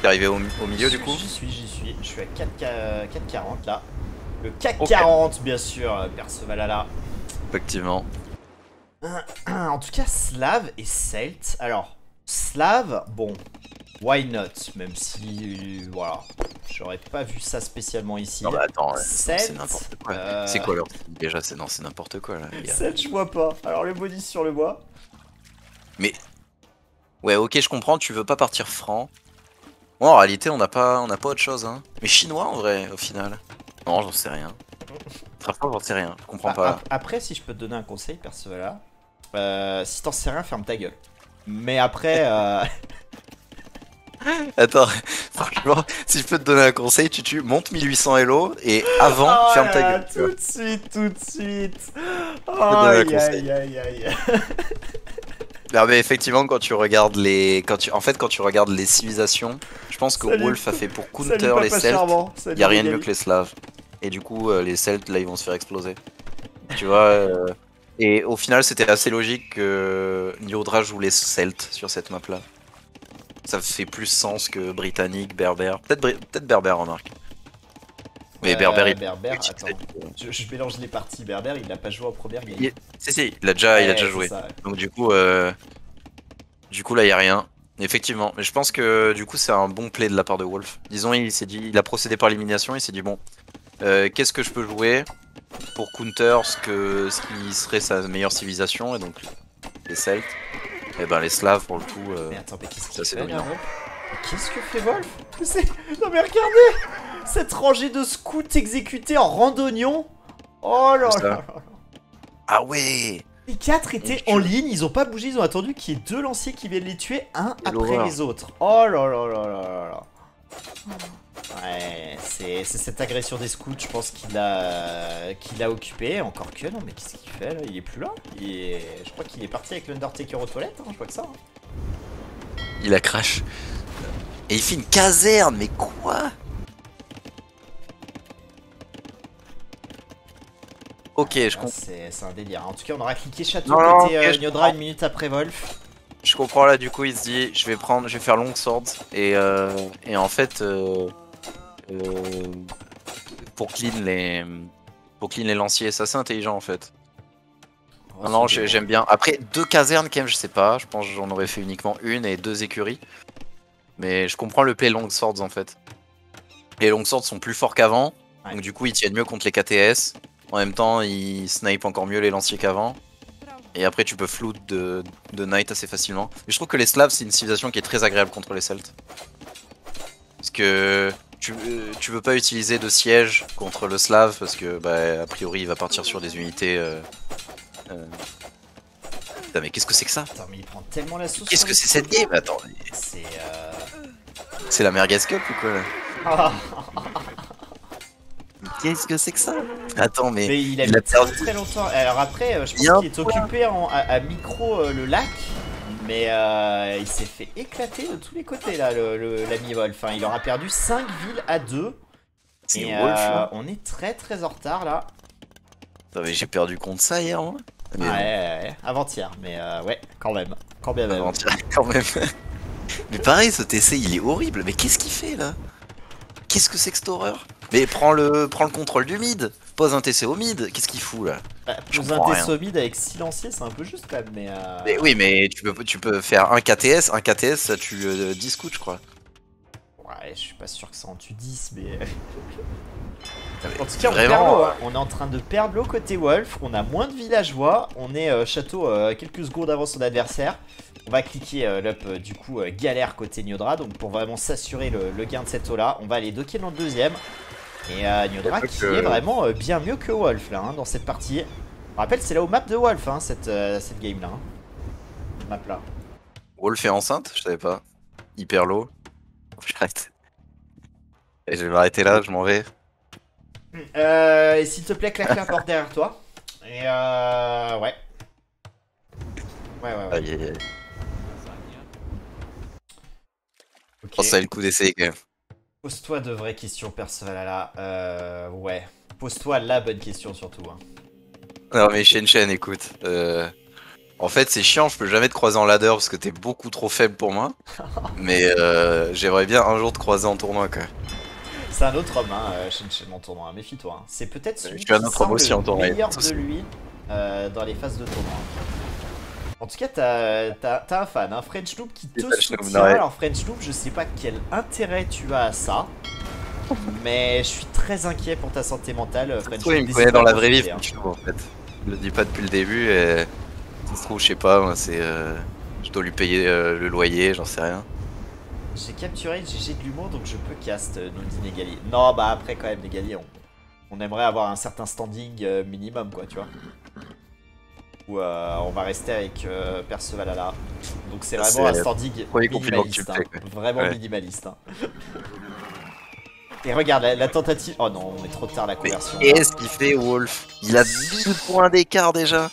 T'es arrivé au milieu du coup? J'y suis. Je suis à 4,40 là. Le CAC 40, bien sûr, Percevalala. Effectivement. En tout cas, Slav et Celt. Alors, Slav, bon, why not? Même si, voilà, j'aurais pas vu ça spécialement ici. Non bah attends, Celt, c'est n'importe quoi. C'est quoi leur style déjà? C'est n'importe quoi là. Les gars. Celt, je vois pas. Alors, le bonus sur le bois. Mais ouais, ok, je comprends. Tu veux pas partir franc. Bon, en réalité, on n'a pas autre chose. Hein. Mais chinois en vrai, au final. Non, j'en sais rien. Franchement, j'en sais rien. Je comprends pas. Après, si je peux te donner un conseil, Percevala, si t'en sais rien, ferme ta gueule. Mais après, Attends, franchement, si je peux te donner un conseil, tu monte 1800 Elo et avant, ferme ta gueule. Tu vois. tout de suite, tout de suite. te donner un Aïe, conseil. aïe, aïe, aïe. Non, mais effectivement, quand tu regardes quand tu regardes les civilisations, je pense que Salut. Wolf a fait pour Salut, counter les papa Celtes. charmant. Il Salut, y a rien de Magali. mieux que les Slaves. Et du coup, les Celtes, là, ils vont se faire exploser. Tu vois Et au final, c'était assez logique que Niodra joue les Celtes sur cette map-là. Ça fait plus sens que britannique, berbère. Peut-être berbère, remarque. Mais berbère, il... Berbère, attends. Je mélange les parties. Berbère, il l'a pas joué en première game. Si, il a déjà C'est joué. ça, ouais. Donc du coup là, il y a rien. Effectivement, mais je pense que du coup, c'est un bon play de la part de Wolf. Disons, il a procédé par élimination, il s'est dit bon, qu'est-ce que je peux jouer pour counter ce qui serait sa meilleure civilisation, et donc les Celtes, et ben les Slaves pour le coup. Mais attends, mais qu'est-ce ça, qu'il c'est fait là, dominant. Wolf? Mais qu'est-ce que fait Wolf? Non mais regardez cette rangée de scouts exécutés en randonnion. Oh là ça. là là. Ah ouais. Les 4 étaient en ligne, ils ont pas bougé, ils ont attendu qu'il y ait 2 lanciers qui viennent les tuer, un Quelle après horreur. les autres. Oh là là là là là. Ouais, c'est cette agression des scouts, je pense qu'il a occupé. Encore que, non mais qu'est-ce qu'il fait là? Il est plus là. Je crois qu'il est parti avec l'Undertaker aux toilettes, hein, je crois que ça. Hein. Il a crash. Et il fait une caserne, mais quoi? Ok, je comprends. C'est un délire. En tout cas, on aura cliqué château Non, côté ok, je Niodra comprends. une minute après Wolf. Je comprends là, du coup, il se dit, je vais faire long sword et en fait, pour clean les lanciers, c'est assez intelligent en fait. Oh, Non, c'est j'aime bien. Après, 2 casernes quand même, je sais pas. Je pense que j'en aurais fait uniquement une et 2 écuries. Mais je comprends le play long swords en fait. Les long swords sont plus forts qu'avant, Ouais. donc du coup ils tiennent mieux contre les KTS. En même temps, ils snipe encore mieux les lanciers qu'avant. Et après, tu peux flout de Knight assez facilement. Mais je trouve que les Slaves, c'est une civilisation qui est très agréable contre les Celtes. Parce que tu veux pas utiliser de siège contre le Slave, parce que, bah, a priori, il va partir sur des unités. Putain, mais qu'est-ce que c'est que ça? Attends, mais il prend tellement la sauce. Qu'est-ce sur que les c'est cette scouts, game? Attends, C'est c'est la merguez cup ou quoi là? Ah. Qu'est-ce que c'est que ça? Attends, Mais il a il mis a très perdu. très longtemps. Alors après, je Bien pense qu'il est occupé à micro le lac. Mais il s'est fait éclater de tous les côtés là, l'ami Wolf. Hein. Il aura perdu 5 villes à 2. C'est Et Wolf là. on est très très en retard là. Attends, mais j'ai perdu contre ça hier, moi. Mais Ouais, avant-hier. Mais ouais, quand même. Quand bien même. avant-hier, quand même. Mais pareil, ce TC il est horrible. Mais qu'est-ce qu'il fait là? Qu'est-ce que c'est que cette horreur? Mais prends le contrôle du mid. Pose un TC au mid. Qu'est-ce qu'il fout là? Bah, Je pose un comprends rien. T-Somide avec silencier, c'est un peu juste quand même. Mais oui, mais tu peux faire un KTS, ça tue 10 scouts, je crois. Ouais, je suis pas sûr que ça en tue 10, mais. Ah, mais En tout cas, on vraiment, perd l'eau, hein. On est en train de perdre l'eau côté Wolf. On a moins de villageois. On est château quelques secondes avant son adversaire. On va cliquer l'up du coup galère côté Niodra. Donc pour vraiment s'assurer le gain de cette eau là, on va aller docker dans le deuxième. Et Niodra qui est vraiment bien mieux que Wolf là hein, dans cette partie. Je rappelle, c'est là au map de Wolf hein, cette game là. Hein. Map là. Wolf est enceinte, je savais pas. Hyper low. J'arrête. Et je vais m'arrêter là, je m'en vais. Et s'il te plaît, claque la porte derrière toi. Et ouais. Ouais. Aïe aïe aïe. Ok. Oh, ça a le coup d'essayer quand même. Pose-toi de vraies questions, Perceval là. Ouais. Pose-toi la bonne question surtout. Hein. Non mais Shen, écoute. En fait, c'est chiant, je peux jamais te croiser en ladder parce que t'es beaucoup trop faible pour moi. Mais j'aimerais bien un jour te croiser en tournoi quoi. C'est un autre homme, hein, Shen en tournoi. Méfie-toi. Hein. C'est peut-être celui Je qui suis un autre homme semble aussi en le tournoi. meilleur de lui dans les phases de tournoi. En tout cas, t'as un fan, un French Loop qui te soutient. Ouais. Alors French Loop, je sais pas quel intérêt tu as à ça. Mais je suis très inquiet pour ta santé mentale, French Loop. Il me connaît dans la vraie vie, French Loop en fait. Je le dis pas depuis le début et ça se trouve, je sais pas, moi c'est. Je dois lui payer le loyer, j'en sais rien. J'ai capturé le GG de l'humour donc je peux cast, nous dit Négali. Non, bah après quand même, Négali, on aimerait avoir un certain standing minimum quoi, tu vois. Ou on va rester avec Perceval là. Donc c'est vraiment un standing minimaliste. Hein. Vraiment minimaliste. Hein. Et regarde la tentative. Oh non, on est trop tard la conversion. Mais qu'est-ce qu'il fait Wolf? Il a 10 points d'écart déjà.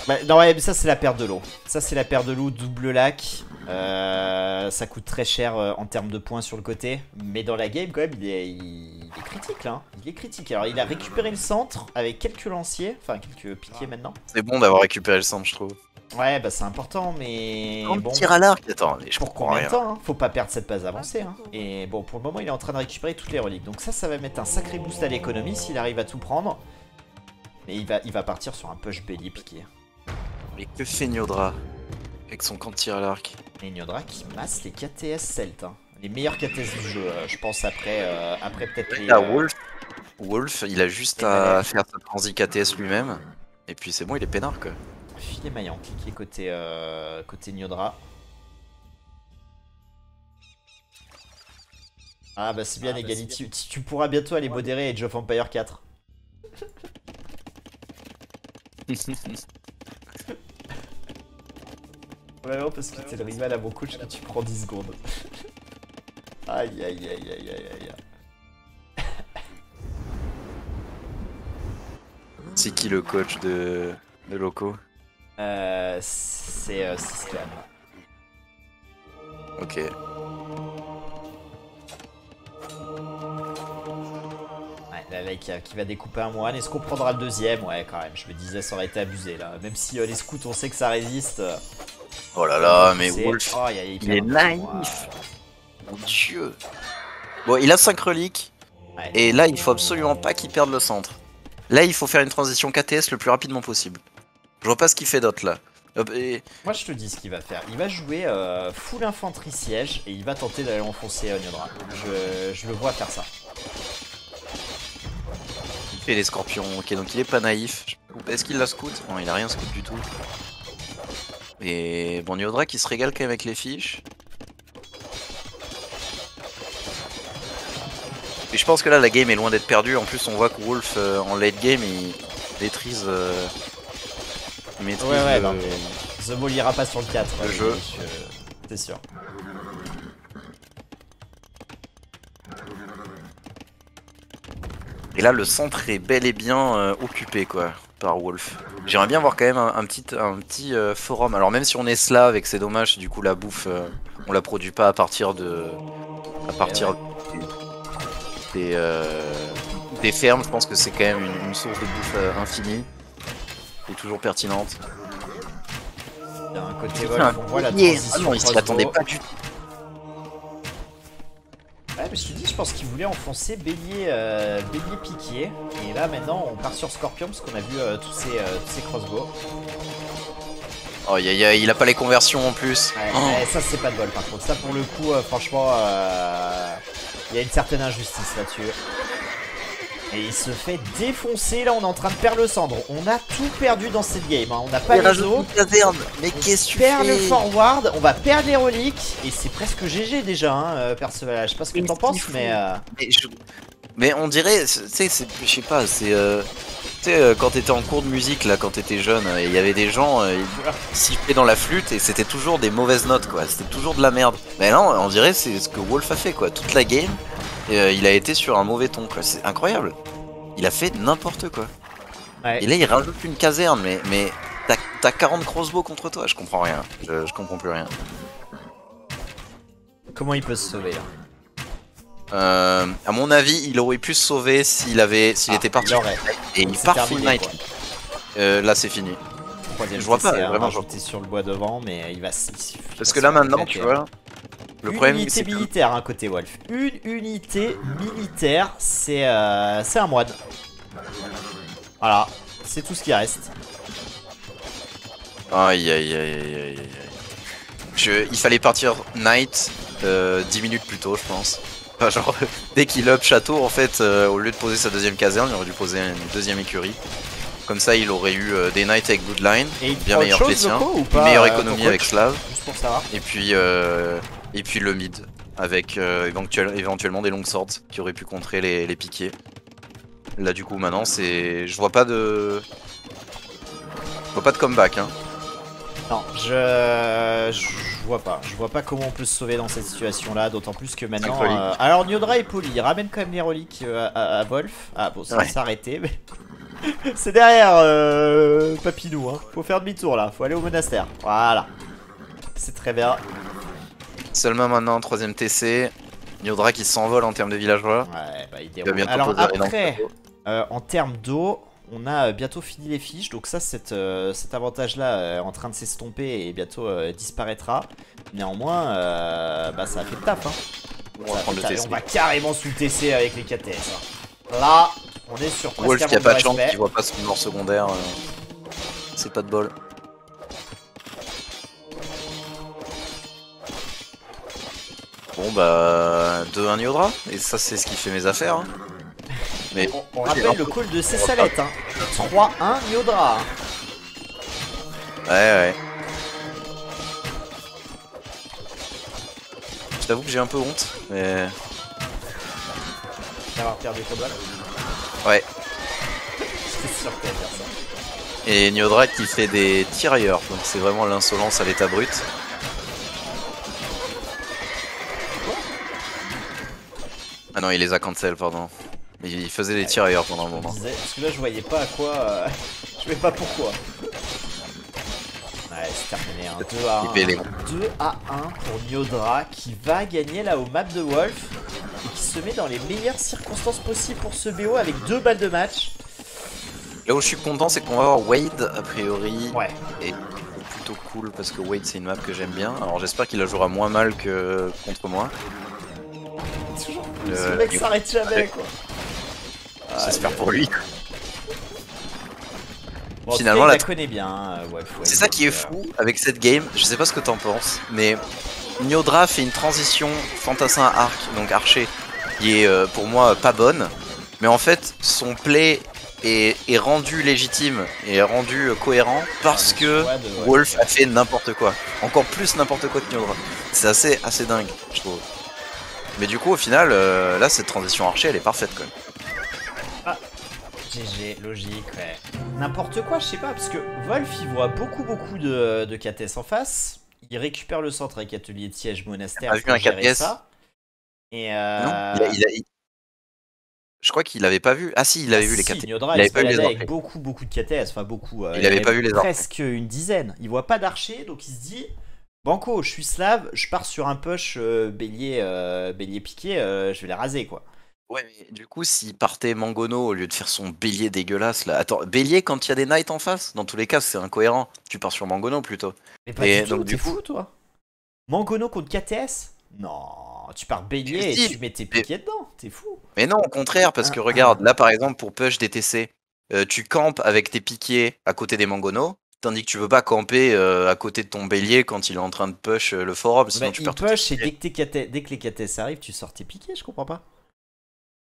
Bah, non ouais, mais ça c'est la perte de l'eau. Ça c'est la perte de l'eau, double lac. Ça coûte très cher en termes de points sur le côté. Mais dans la game quand même il est critique là. Hein. Il est critique. Alors il a récupéré le centre avec quelques lanciers. Enfin quelques piquets maintenant. C'est bon d'avoir récupéré le centre je trouve. Ouais bah c'est important mais On bon. tire à l'arc. Attends, mais je pour comprends combien rien. de temps hein. Faut pas perdre cette base avancée hein. Et bon pour le moment il est en train de récupérer toutes les reliques. Donc ça va mettre un sacré boost à l'économie s'il arrive à tout prendre. Mais il va partir sur un push belly piqué. Mais que fait Niodra avec son camp de tir à l'arc? Et Niodra qui masse les KTS Celt. Hein. Les meilleurs KTS du jeu, je pense après peut-être les... Wolf, il a juste à faire sa transi KTS lui-même. Et puis c'est bon, il est peinard quoi. Filet maillant, cliquez côté Niodra. Ah bah c'est bien Egality, tu pourras bientôt aller modérer Age of Empire 4. Vraiment parce que t'es le rival à mon coach que tu prends 10 secondes. Aïe aïe aïe aïe aïe aïe. C'est qui le coach de Loco? C'est Sisclan. Ok. Ouais, là qui va découper un moine. Est-ce qu'on prendra le deuxième? Ouais, quand même. Je me disais, ça aurait été abusé là. Même si les scouts, on sait que ça résiste. Oh là là, mais Wolf, oh, il est naïf. Mon dieu. Bon, il a 5 reliques. Ouais. Et là, il faut absolument pas qu'il perde le centre. Là, il faut faire une transition KTS le plus rapidement possible. Je vois pas ce qu'il fait d'autre là. Moi, je te dis ce qu'il va faire. Il va jouer full infanterie siège et il va tenter d'aller enfoncer Niodra. Je le vois faire ça. Il fait les scorpions. Ok, donc il est pas naïf. Est-ce qu'il la scout? Non, il a rien scout du tout. Et bon, Niodra qui se régale quand même avec les fiches. Et je pense que là, la game est loin d'être perdue. En plus, on voit que Wolf, en late game, il maîtrise... ouais, non, mais The Ball ira pas sur le 4. Le jeu. C'est sûr. Et là, le centre est bel et bien occupé, quoi, par Wolf. J'aimerais bien voir quand même un petit forum. Alors même si on est slave et que c'est dommage, du coup la bouffe, on la produit pas à partir des, des fermes. Je pense que c'est quand même une source de bouffe infinie et toujours pertinente. Il y a un côté Wolf, on voit la transition. Ah non, il s'y attendait pas du tout. Ouais, mais je te dis, je pense qu'il voulait enfoncer bélier, bélier piqué. Et là, maintenant, on part sur Scorpion parce qu'on a vu tous ces crossbows. Oh, il a pas les conversions en plus. Ouais, Oh. ouais, ça, c'est pas de bol par contre. Ça, pour le coup, franchement, il y a une certaine injustice là-dessus. Et il se fait défoncer. Là, on est en train de perdre le cendre. On a tout perdu dans cette game. Hein. On n'a pas les os. Mais qu'est-ce que tu perd fais? Le forward, on va perdre les reliques et c'est presque GG déjà, hein, Perceval. Je sais pas ce que t'en penses, mais. Mais on dirait, tu sais, je sais pas, c'est. Tu sais, quand t'étais en cours de musique, là, quand t'étais jeune, il y avait des gens, ils sifflaient dans la flûte et c'était toujours des mauvaises notes, quoi. C'était toujours de la merde. Mais là, on dirait c'est ce que Wolf a fait, quoi. Toute la game, il a été sur un mauvais ton, quoi. C'est incroyable. Il a fait n'importe quoi. Ouais. Et là, il rajoute une caserne, mais t'as 40 crossbows contre toi, je comprends rien. Je comprends plus rien. Comment il peut se sauver là? À mon avis, il aurait pu se sauver s'il était parti. Et il part full night. Là, c'est fini. Je vois pas, vraiment. vraiment. J'étais sur le bois devant, mais il va. Parce que là, maintenant, tu vois. Le problème, une unité militaire, hein, côté Wolf. Une unité militaire, c'est un moine. Voilà, c'est tout ce qui reste. Aïe aïe aïe aïe aïe aïe. Il fallait partir night 10 minutes plus tôt, je pense. Enfin, genre, dès qu'il up château, en fait, au lieu de poser sa deuxième caserne, il aurait dû poser une deuxième écurie. Comme ça, il aurait eu des nights avec Bloodline, bien meilleur que les siens, une meilleure économie avec Slave. Juste pour savoir. Et puis le mid, avec éventuellement des longues swords qui auraient pu contrer les piquets. Là, du coup, maintenant, c'est. Je vois pas de comeback, hein. Non, je vois pas. Je vois pas comment on peut se sauver dans cette situation-là, d'autant plus que maintenant. Alors Niodra est poli, il ramène quand même les reliques à Wolf. Ah bon, ça va s'arrêter, mais c'est derrière Papinou. Hein. Faut faire demi-tour là, faut aller au monastère. Voilà, c'est très bien. Seulement maintenant, 3ème TC. Niodra qui s'envole en termes de villageois. Ouais, bah il déroule. Alors après, en termes d'eau. On a bientôt fini les fiches, donc ça, cet avantage-là est en train de s'estomper et bientôt disparaîtra. Néanmoins, bah, ça a fait le taf. Hein. On va carrément sous le TC avec les KTS. Hein. Là, on est sur presque Wolf qui a pas de chance, qui voit pas son mort secondaire. C'est pas de bol. Bon bah 2-1 Niodra, et ça c'est ce qui fait mes affaires. Hein. Mais on rappelle le call de Cessalette, hein. 3-1 Niodra. Hein. Ouais. Je t'avoue que j'ai un peu honte, mais. D'avoir perdu Cobalt. Ouais. J'étais sûr que t'allais faire ça. Et Niodra qui fait des tirailleurs, donc c'est vraiment l'insolence à l'état brut. Ah non, il les a cancel, pardon. Mais il faisait des tirailleurs pendant un moment. Parce que là, je voyais pas à quoi. Je voyais pas pourquoi. Ouais, c'est terminé. Hein. 2-1 pour Niodra qui va gagner là au map de Wolf et qui se met dans les meilleures circonstances possibles pour ce BO avec 2 balles de match. Là où je suis content, c'est qu'on va avoir Wade a priori. Ouais. Et c'est plutôt cool parce que Wade, c'est une map que j'aime bien. Alors j'espère qu'il la jouera moins mal que contre moi. Ce mec s'arrête jamais, quoi. J'espère pour lui. Bon, finalement, la connaît bien. Hein, c'est ça qui est fou avec cette game. Je sais pas ce que t'en penses, mais Niodra fait une transition fantassin à arc, donc archer, qui est pour moi pas bonne. Mais en fait, son play est rendu légitime et rendu cohérent parce que Wolf a fait n'importe quoi. Encore plus n'importe quoi que Niodra. C'est assez dingue, je trouve. Mais du coup, au final, là, cette transition archer, elle est parfaite quand même. Ah, GG, logique, ouais. N'importe quoi, je sais pas, parce que Wolf, il voit beaucoup de KTS en face. Il récupère le centre avec atelier de siège monastère. Il a vu un KTS. Ça. Et non, Je crois qu'il avait pas vu. Ah si, il Ah avait vu les si, KT. Niodra, Il il avait se pas vu les baladait avec archers. beaucoup de KTS, enfin beaucoup, Il il y en avait avait pas vu les archers. presque une dizaine. Il voit pas d'archers, donc il se dit, Banco, je suis slave, je pars sur un push bélier piqué, je vais les raser quoi. Ouais, mais du coup, s'il partait Mangono au lieu de faire son bélier dégueulasse là. Attends, bélier quand il y a des knights en face? Dans tous les cas, c'est incohérent. Tu pars sur Mangono plutôt. Mais pas du Et tout, donc, t'es du coup, fou toi. Mangono contre KTS? Non, tu pars bélier et si, tu mets tes mais, piquets dedans, t'es fou. mais non, au contraire, parce que regarde, là par exemple, pour push DTC, tu campes avec tes piquiers à côté des Mangono, tandis que tu veux pas camper à côté de ton bélier quand il est en train de push le forum, Bah, sinon tu il perds tous tes push et piquiers. dès que les KTS arrivent, tu sors tes piquets, je comprends pas.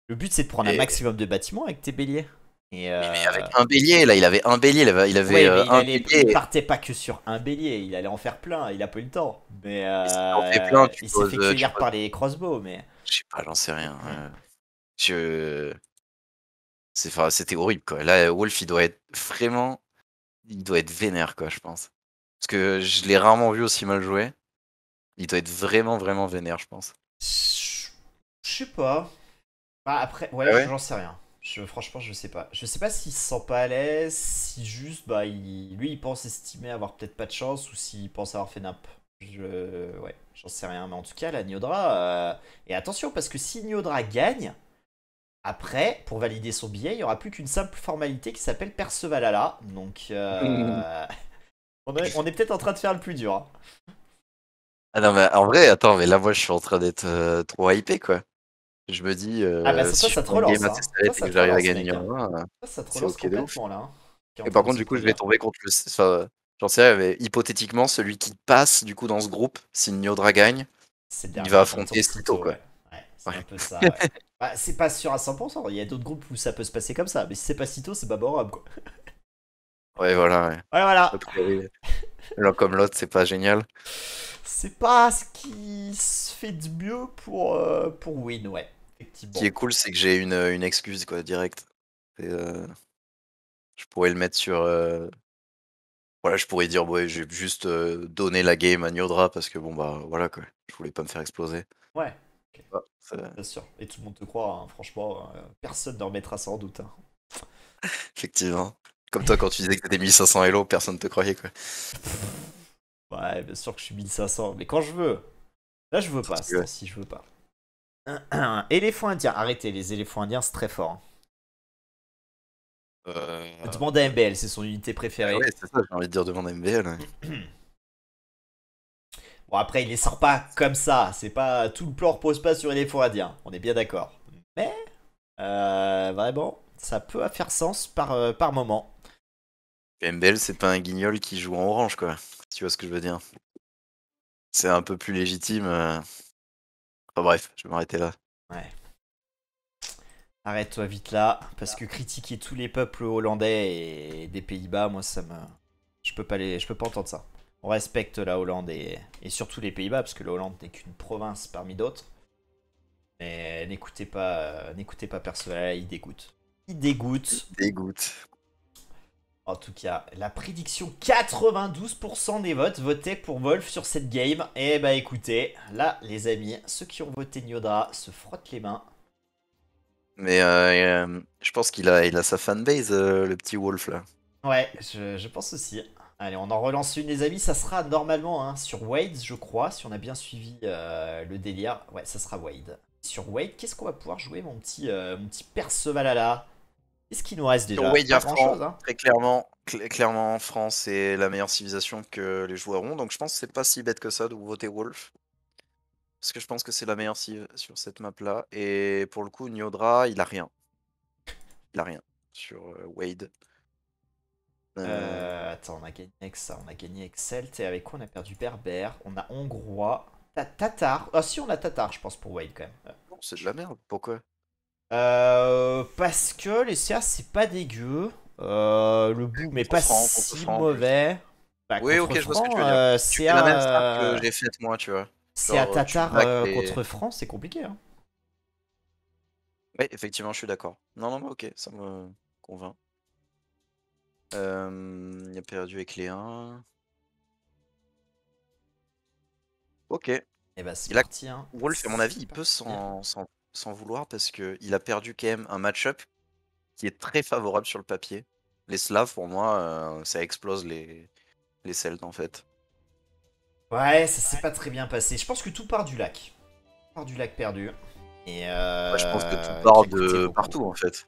Le but c'est de prendre un Et, maximum de bâtiments avec tes béliers. Et oui, mais avec un bélier, là, il avait un bélier, ouais, mais un il bélier. partait pas que sur un bélier, il allait en faire plein, il a pas eu le temps. Mais Et si t'en fais plein, il s'est fait tu cueillir poses. par les crossbows, mais. Je sais pas, j'en sais rien. Je... enfin, c'était horrible, quoi. Là, Wolf, il doit être vraiment... Il doit être vénère, quoi, je pense. Parce que je l'ai rarement vu aussi mal jouer. Il doit être vraiment, vraiment vénère, je pense. Je sais pas. Bah, après, ouais, Ah ouais? j'en sais rien. Franchement, je sais pas. Je sais pas s'il se sent pas à l'aise, si juste, bah, lui, il pense estimer avoir peut-être pas de chance, ou s'il pense avoir fait nimp. Ouais, j'en sais rien. Mais en tout cas, la Niodra. Et attention, parce que si Niodra gagne, après, pour valider son billet, il y aura plus qu'une simple formalité qui s'appelle Percevalala. Donc, on est peut-être en train de faire le plus dur, hein. Ah non, mais en vrai, attends, mais là, moi, je suis en train d'être trop hypé, quoi. Je me dis, Ah bah si toi, je ça te fais une game relance, assez hein. serrée Toi, et ça que te j'arrive à relance, gagner mec, en hein. 1, Toi, ça te c'est relance ok de ouf. complètement, là, hein, qui est en Et train par de contre, se du coup, je vais produire. tomber contre enfin, j'en sais rien, mais hypothétiquement, celui qui passe, du coup, dans ce groupe, si Nyodra gagne, C'est le il va dernier contre affronter Sito, Sito, quoi. ouais. Ouais, c'est un Ouais. peu ça, ouais. Bah, c'est pas sûr à 100%, il y a d'autres groupes où ça peut se passer comme ça, mais si c'est pas Sito, c'est pas Borom, quoi. Ouais, voilà, ouais. Ouais, A voilà. priori, l'un comme l'autre, c'est pas génial. C'est pas ce qui se fait de mieux pour Win, ouais, Ce qui effectivement. est cool, c'est que j'ai une excuse, quoi, direct. Et, je pourrais le mettre sur... voilà, je pourrais dire, ouais, j'ai juste donné la game à Nyodra parce que, bon, bah, voilà, quoi. Je voulais pas me faire exploser. Ouais, Ah, bien sûr. Et tout le monde te croit, hein, franchement, personne ne remettra ça en doute, hein. effectivement. Comme toi, quand tu disais que t'étais 1500 Elo, personne te croyait, quoi. Ouais, bien sûr que je suis 1500, mais quand je veux. Là, je veux Quand pas, tu ce veux. temps-ci, je veux pas. Éléphant indien, arrêtez, les éléphants indiens, c'est très fort, hein. Euh, Demande à MBL, c'est son unité bah ouais, préférée. c'est ça, j'ai envie de dire demande à MBL. Ouais. Bon, après, il les sort pas comme ça. C'est pas tout le plan repose pas sur éléphant indien. On est bien d'accord. Mais vraiment, ça peut faire sens par moment. MBL, c'est pas un guignol qui joue en orange, quoi. Si tu vois ce que je veux dire. C'est un peu plus légitime. Enfin bref, je vais m'arrêter là. Ouais. Arrête-toi vite là, parce que critiquer tous les peuples hollandais et des Pays-Bas, moi, ça me, je peux pas entendre ça. On respecte la Hollande et surtout les Pays-Bas, parce que la Hollande n'est qu'une province parmi d'autres. Mais n'écoutez pas Perceval, il dégoûte. Il dégoûte. Dégoûte. En tout cas, la prédiction 92% des votes votaient pour Wolf sur cette game. Et bah écoutez, là les amis, ceux qui ont voté Nyodra se frottent les mains. Mais je pense il a sa fanbase, le petit Wolf là. Ouais, je pense aussi. Allez, on en relance une les amis, ça sera normalement hein, sur Wade je crois, si on a bien suivi le délire. Ouais, ça sera Wade. Sur Wade, qu'est-ce qu'on va pouvoir jouer mon petit Percevalala? Qu'est-ce qu'il nous reste Sur déjà? Wade, il y Pas a grand Franc, chose hein. très clairement. Clairement, France c'est la meilleure civilisation que les joueurs ont, donc je pense que c'est pas si bête que ça de voter Wolf. Parce que je pense que c'est la meilleure civ sur cette map là. Et pour le coup, Nyodra, il a rien. Il a rien sur Wade. Attends, on a gagné avec ça, on a gagné avec Celt et avec quoi on a perdu Berbère, on a Hongrois, Tatar. Ah si, on a Tatar, je pense, pour Wade quand même. Non, c'est de la merde. Pourquoi? Parce que les CA c'est pas dégueu. Le boom est Contre pas Franc, contre si Franc en plus. mauvais. Bah, Oui, contre ok, je vois ce que tu Franc, veux dire. Tu fais la même strat que CA, j'ai faite moi, tu vois. CA Genre, tu Tatar back les. contre France, c'est compliqué, hein. Oui, effectivement, je suis d'accord. Non, non, mais ok, ça me convainc. Il a perdu avec les 1. Ok. Et bah c'est Et là, parti, hein. Wolf, à mon avis, il C'est peut parti. s'en sans vouloir, parce qu'il a perdu quand même un match-up qui est très favorable sur le papier. Les Slaves, pour moi, ça explose les Celtes en fait. Ouais, ça s'est pas très bien passé. Je pense que tout part du lac. Tout part du lac perdu. Et Moi, je pense que tout qui part a coûté de beaucoup. partout en fait.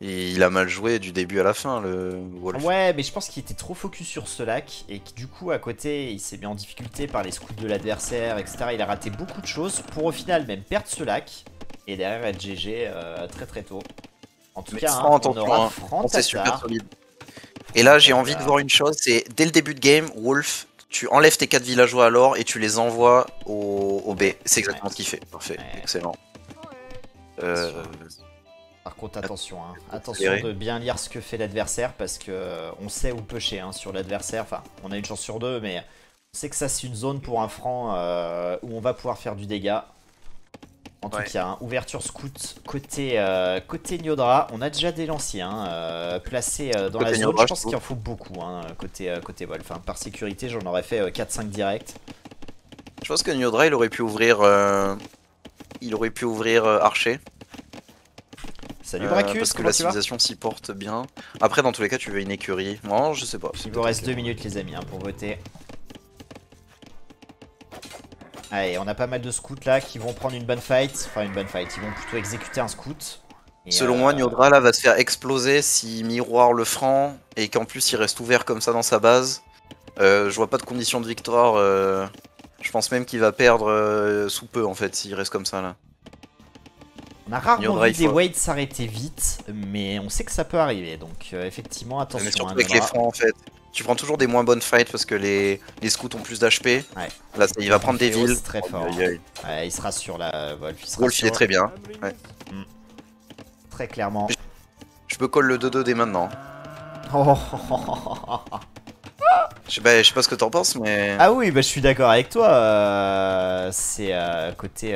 Et il a mal joué du début à la fin, le Wolf. Ouais, mais je pense qu'il était trop focus sur ce lac et que du coup, à côté, il s'est mis en difficulté par les scouts de l'adversaire, etc. Il a raté beaucoup de choses pour au final même perdre ce lac et derrière être GG très très tôt. En tout Mais cas, sans on attention, aura hein. franc C'est super Tatar. solide. Et là, j'ai envie de voir une chose, c'est dès le début de game, Wolf, tu enlèves tes 4 villageois alors et tu les envoies au B. C'est exactement ce qu'il fait. Parfait, Ouais. excellent. Par contre, attention, hein. Attention accélérer. de bien lire ce que fait l'adversaire parce que on sait où pêcher hein, sur l'adversaire. Enfin, on a une chance sur deux, mais on sait que ça c'est une zone pour un franc où on va pouvoir faire du dégât. En tout cas, hein, ouverture scout côté Niodra. On a déjà des lanciers hein, placés dans la zone. Niodra, je pense qu'il en faut beaucoup hein, côté Wolf. Hein. Par sécurité, j'en aurais fait 4-5 direct. Je pense que Niodra, il aurait pu ouvrir Archer. Salut Bracus, parce que comment la tu vas? civilisation s'y porte bien. Après, dans tous les cas, tu veux une écurie. Moi, je sais pas. Il vous reste 2 minutes les amis hein, pour voter. Allez, on a pas mal de scouts là qui vont prendre une bonne fight. Enfin, une bonne fight. Ils vont plutôt exécuter un scout. Et Selon moi, Niodra là va se faire exploser s'il miroir le franc et qu'en plus il reste ouvert comme ça dans sa base. Je vois pas de condition de victoire. Je pense même qu'il va perdre sous peu en fait s'il reste comme ça là. On a rarement Niodra, vu il des faut- Wade s'arrêter vite, mais on sait que ça peut arriver. Donc effectivement, attention. Mais surtout hein, avec les Niodra. francs en fait. Tu prends toujours des moins bonnes fights parce que les scouts ont plus d'HP. Ouais. Là, il va prendre des Théo, villes. c'est très fort. Aïe, aïe. Ouais, il sera sur la Wolf. Il sera Wolf, il sur... est très bien. Ouais. Très clairement. Je peux call le 2-2 dès maintenant. Oh. Je sais pas ce que t'en penses, mais. Ah oui, bah, je suis d'accord avec toi. C'est côté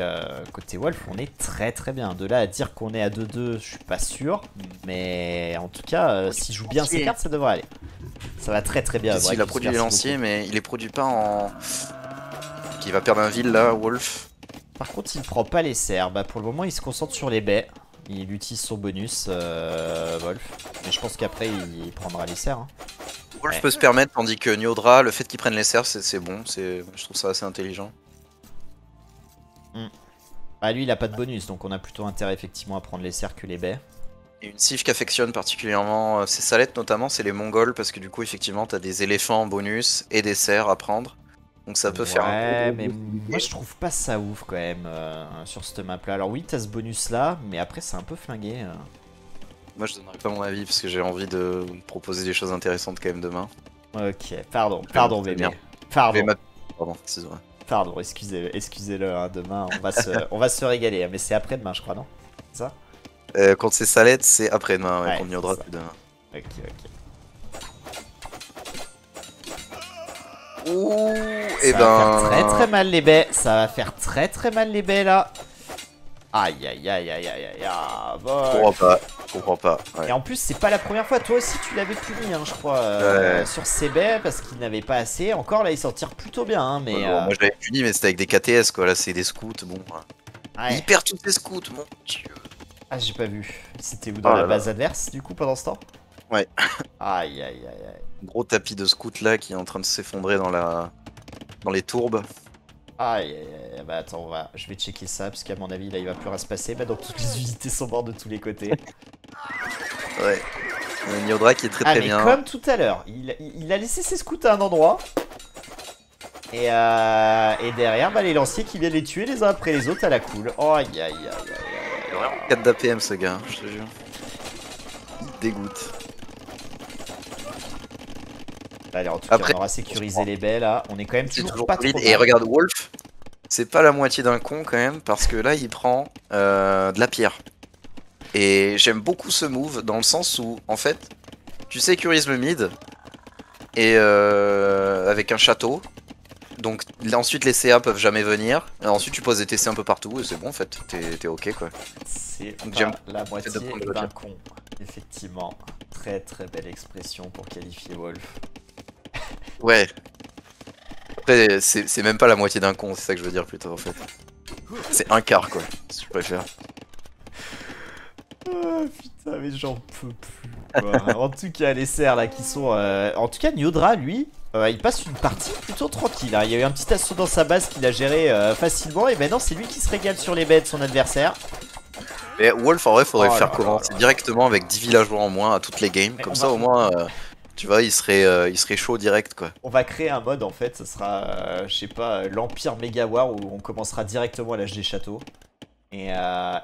Wolf, on est très très bien. De là à dire qu'on est à 2-2, je suis pas sûr. Mais en tout cas, s'il joue bien ses cartes, ça devrait aller. Ça va très très bien. Si, il a produit les lanciers, mais il les produit pas en. Qui va perdre un ville là, Wolf. Par contre, il prend pas les serres. Bah, pour le moment, il se concentre sur les baies. Il utilise son bonus, Wolf. Mais je pense qu'après, il prendra les serres. Hein. Wolf peut se permettre, tandis que Niodra, le fait qu'il prenne les serres, c'est bon. Je trouve ça assez intelligent. Bah, lui, il a pas de bonus, donc on a plutôt intérêt effectivement à prendre les serres que les baies. Et une civ qu'affectionne particulièrement ces salettes, notamment, c'est les Mongols, parce que du coup, effectivement, t'as des éléphants en bonus et des cerfs à prendre. Donc ça peut faire un Ouais, gros mais boost. moi je trouve pas ça ouf quand même sur cette map là. Alors oui, t'as ce bonus là, mais après c'est un peu flingué. Moi, je donnerai pas mon avis, parce que j'ai envie de proposer des choses intéressantes quand même demain. Ok, pardon c'est bébé. bien. Pardon, Pardon, excuse-moi. pardon, excusez-le, hein, demain on va se régaler, mais c'est après-demain je crois, non? C'est ça? Quand c'est salette, c'est après-demain, ouais, Ouais, quand Niodra, c'est ça. c'est demain. Ok, ok. Ouh, Ça et va ben. faire très très mal les baies, ça va faire très très mal les baies là. Aïe aïe aïe aïe aïe aïe aïe, bon. Je comprends pas. Ouais. Et en plus, c'est pas la première fois. Toi aussi, tu l'avais puni, hein, je crois, Ouais. sur ses baies parce qu'il n'avait pas assez. Encore là, il s'en tire plutôt bien, hein, mais. Bon, moi je l'avais puni, mais c'était avec des KTS quoi. Là, c'est des scouts. Bon. Ouais. Il perd tous ses scouts, mon dieu. Ah, j'ai pas vu. C'était où dans Oh la là base adverse, du coup, pendant ce temps? Ouais. Aïe aïe aïe aïe. Gros tapis de scouts là qui est en train de s'effondrer dans les tourbes. Aïe aïe aïe. Bah attends, je vais checker ça parce qu'à mon avis, là, il va plus rien se passer. Bah, donc toutes les unités sont mortes de tous les côtés. Ouais. Niodra qui est très Ah, très mais bien. comme tout à l'heure, il a laissé ses scouts à un endroit. Et derrière, bah, les lanciers qui viennent les tuer les uns après les autres à la cool. Oh, aïe aïe aïe aïe aïe. Il a vraiment 4 d'APM ce gars, je te jure. Il dégoûte. Allez, en tout cas, Après, on aura sécurisé les baies là. On est quand même c'est toujours pas trop solide. mal. Et regarde, Wolf, c'est pas la moitié d'un con quand même, parce que là il prend de la pierre. Et j'aime beaucoup ce move dans le sens où, en fait, tu sécurises le mid et avec un château. Donc ensuite les CA peuvent jamais venir. Et ensuite tu poses des TC un peu partout et c'est bon en fait, t'es ok quoi. C'est Donc, pas j'aime la moitié de prendre le d'un tir. con. Effectivement. Très très belle expression pour qualifier Wolf. Ouais. Après c'est même pas la moitié d'un con, c'est ça que je veux dire plutôt en fait. C'est un quart quoi, si tu préfères. Putain, mais j'en peux plus. Quoi. En tout cas, les serres là qui sont. En tout cas, Nyodra, lui, il passe une partie plutôt tranquille. Hein. Il y a eu un petit assaut dans sa base qu'il a géré facilement. Et maintenant, c'est lui qui se régale sur les bêtes de son adversaire. Mais Wolf, en vrai, faudrait le faire commencer directement avec 10 villageois en moins à toutes les games. Comme ça, au moins, tu vois, il serait chaud direct, quoi. On va créer un mode, en fait. Ce sera, je sais pas, l'Empire Mega War où on commencera directement à l'âge des châteaux. Et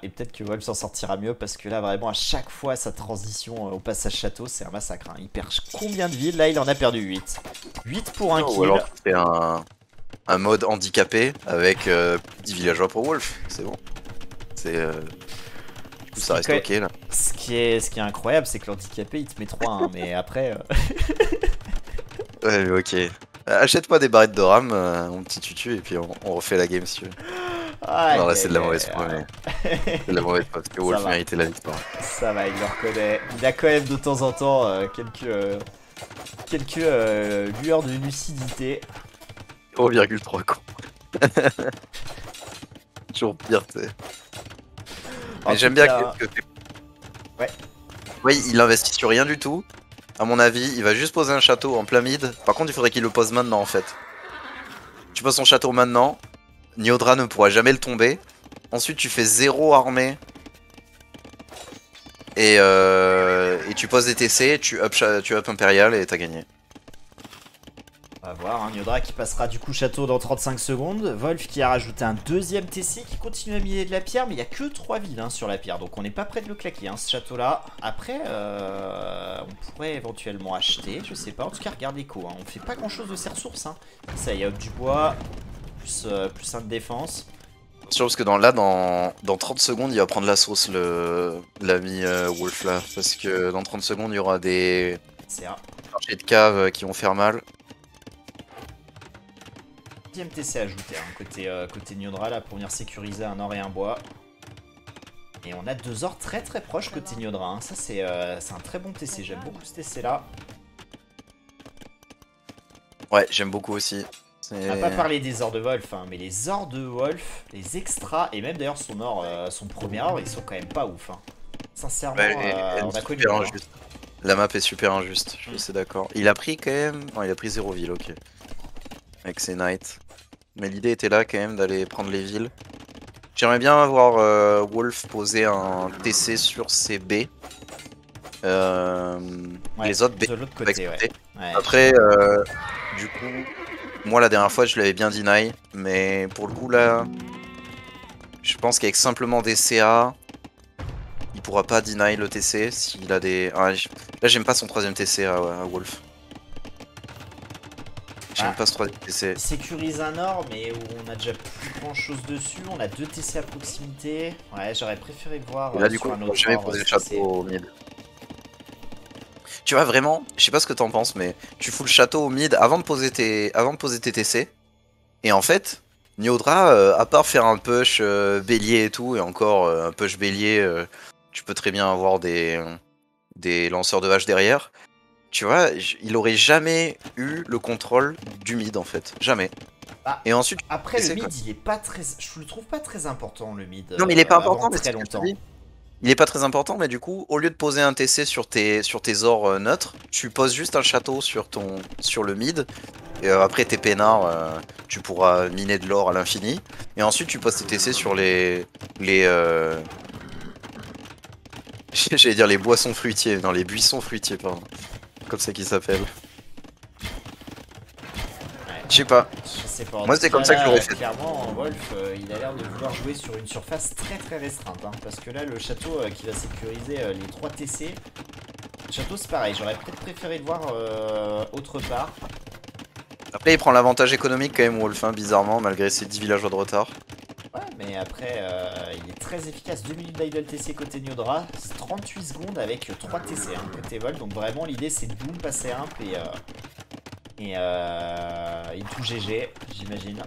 peut-être que Wolf s'en sortira mieux parce que là, vraiment, à chaque fois, sa transition au passage château, c'est un massacre. Hein. Il perd combien de villes? Là, il en a perdu 8. 8 pour un kill. Ou alors, tu fais un mode handicapé avec 10 villageois pour Wolf. C'est bon. C'est. Du coup, ça reste ok là. Ce qui est incroyable, c'est que l'handicapé il te met 3-1, mais après. Ouais, mais ok. Achète-moi des barrettes de RAM, mon petit tutu, et puis on refait la game si tu veux. Ah, non, là c'est de la mauvaise foi, mais. C'est de la mauvaise foi, parce que Wolf méritait la victoire. Ça va, il le reconnaît. Il a quand même de temps en temps quelques lueurs de lucidité. 0,3 con. Toujours pire, tu sais. Mais j'aime bien que Ouais. Oui, il investit sur rien du tout. À mon avis, il va juste poser un château en plein mid. Par contre, il faudrait qu'il le pose maintenant en fait. Tu poses son château maintenant. Nyodra ne pourra jamais le tomber. Ensuite, tu fais 0 armée. Et tu poses des TC, tu up Impérial et t'as gagné. On va voir, hein, Nyodra qui passera du coup château dans 35 secondes. Wolf qui a rajouté un deuxième TC qui continue à miner de la pierre, mais il n'y a que 3 villes hein, sur la pierre, donc on n'est pas près de le claquer hein, ce château là. Après, on pourrait éventuellement acheter, je sais pas, en tout cas regarde l'écho, hein, on fait pas grand chose de ces ressources. Hein. Ça, il y a du bois, plus 1 de défense. Sûr parce que dans 30 secondes il va prendre la sauce l'ami Wolf là. Parce que dans 30 secondes il y aura des marchés de cave qui vont faire mal. Deuxième TC ajouté hein, côté Nyodra là pour venir sécuriser un or et un bois. Et on a 2 ors très proches côté Nyodra. Hein. Ça c'est un très bon TC, j'aime beaucoup ce TC là. Ouais j'aime beaucoup aussi. On n'a pas parlé des ors de Wolf, hein, mais les ors de Wolf, les extras, et même d'ailleurs son or, son premier or, ils sont quand même pas ouf. Hein. Sincèrement, on a connu. Injuste. La map est super injuste, je suis d'accord. Il a pris quand même. Non, il a pris 0 ville, ok. Avec ses knights. Mais l'idée était là quand même d'aller prendre les villes. J'aimerais bien avoir Wolf poser un TC sur ses B. Les autres B. De l'autre côté, ouais. Après, du coup. Moi la dernière fois je l'avais bien deny, mais pour le coup là, je pense qu'avec simplement des CA, il pourra pas deny le TC s'il a des... Ah, là j'aime pas son 3ème TC à Wolf. J'aime pas ce 3ème TC. Il sécurise un or mais où on a déjà plus grand chose dessus, on a 2 TC à proximité. Ouais j'aurais préféré le voir là du coup un autre jamais poser le château au mid. Tu vois vraiment, je sais pas ce que t'en penses, mais tu fous le château au mid avant de poser tes TC. Et en fait, Nyodra, à part faire un push bélier et tout, et encore un push bélier, tu peux très bien avoir des lanceurs de hache derrière. Tu vois, il aurait jamais eu le contrôle du mid en fait, jamais. Ah, et ensuite, après le mid, il est pas très, je le trouve pas très important le mid. Non mais il est pas important, mais très longtemps. Il est pas très important, mais du coup, au lieu de poser un TC sur tes ors neutres, tu poses juste un château sur le mid. Et après tes peinards, tu pourras miner de l'or à l'infini. Et ensuite, tu poses tes TC sur les j'allais dire les boissons fruitiers, non les buissons fruitiers, pardon. Comme ça qu'ils s'appellent. Je sais pas. Moi c'est comme ça que je l'aurais fait. Clairement, Wolf, il a l'air de vouloir jouer sur une surface très restreinte. Hein, parce que là, le château qui va sécuriser les 3 TC. Le château c'est pareil, j'aurais peut-être préféré le voir autre part. Après il prend l'avantage économique quand même Wolf, hein, bizarrement, malgré ses 10 villageois de retard. Ouais mais après il est très efficace, 2 minutes d'idle TC côté Nyodra, 38 secondes avec 3 TC hein, côté Wolf. Donc vraiment l'idée c'est de boom, passer un et tout GG, j'imagine.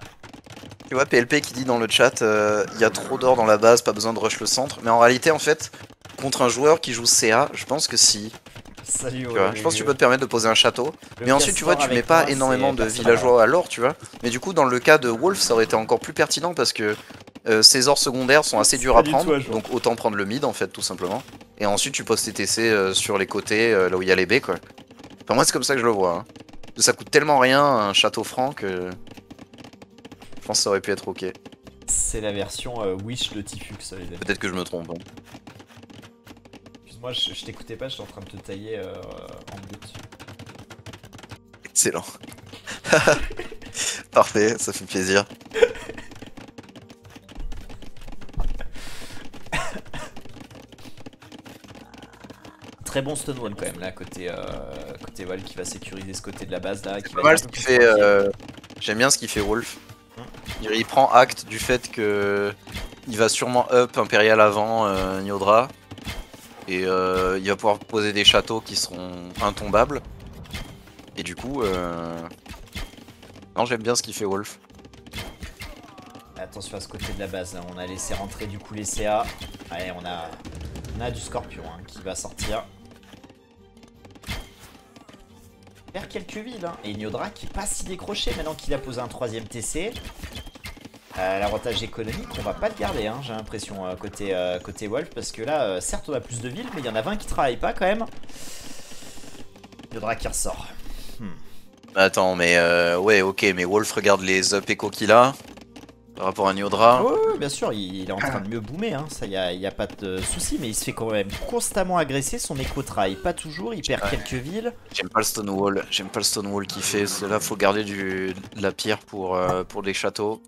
Tu vois, PLP qui dit dans le chat, il y a trop d'or dans la base, pas besoin de rush le centre. Mais en réalité, en fait, contre un joueur qui joue CA, je pense que si. Salut, tu vois, je pense que tu peux te permettre de poser un château. Mais ensuite, tu vois, tu mets pas énormément de villageois à l'or, tu vois. Mais du coup, dans le cas de Wolf, ça aurait été encore plus pertinent parce que ces ors secondaires sont assez durs à prendre. Donc autant prendre le mid, en fait, tout simplement. Et ensuite tu poses tes TC sur les côtés, là où il y a les baies quoi. Enfin moi c'est comme ça que je le vois. Hein. Ça coûte tellement rien un château franc que... Je pense que ça aurait pu être ok. C'est la version Wish de Tifux, les amis. Peut-être que je me trompe. Hein. Excuse-moi, je t'écoutais pas, j'étais en train de te tailler en but. Excellent. Parfait, ça fait plaisir. Très bon Stonewall quand même là, côté Val qui va sécuriser ce côté de la base là. Qui va Pas mal être ce un peu qu'il plus fait. tranquille. J'aime bien ce qu'il fait Wolf. Il prend acte du fait que il va sûrement up Impérial avant Niodra. Et il va pouvoir poser des châteaux qui seront intombables. Et du coup, non, j'aime bien ce qu'il fait Wolf. Attention à ce côté de la base, là. On a laissé rentrer du coup les CA. Allez, on a du Scorpion hein, qui va sortir. Il perd quelques villes. Hein. Et Niodra qui est pas si décroché maintenant qu'il a posé un 3ème TC. L'avantage économique, on va pas le garder, hein, j'ai l'impression, côté Wolf. Parce que là, certes, on a plus de villes, mais il y en a 20 qui travaillent pas quand même. Niodra qui ressort. Attends, mais ouais, ok, mais Wolf regarde les up écho qu'il a par rapport à Niodra. Oui, bien sûr, il est en train de mieux boomer, hein, ça y a pas de souci, mais il se fait quand même constamment agresser, son écho travaille pas toujours, il perd quelques villes. J'aime pas le Stonewall qu'il fait, là faut garder de la pierre pour les châteaux.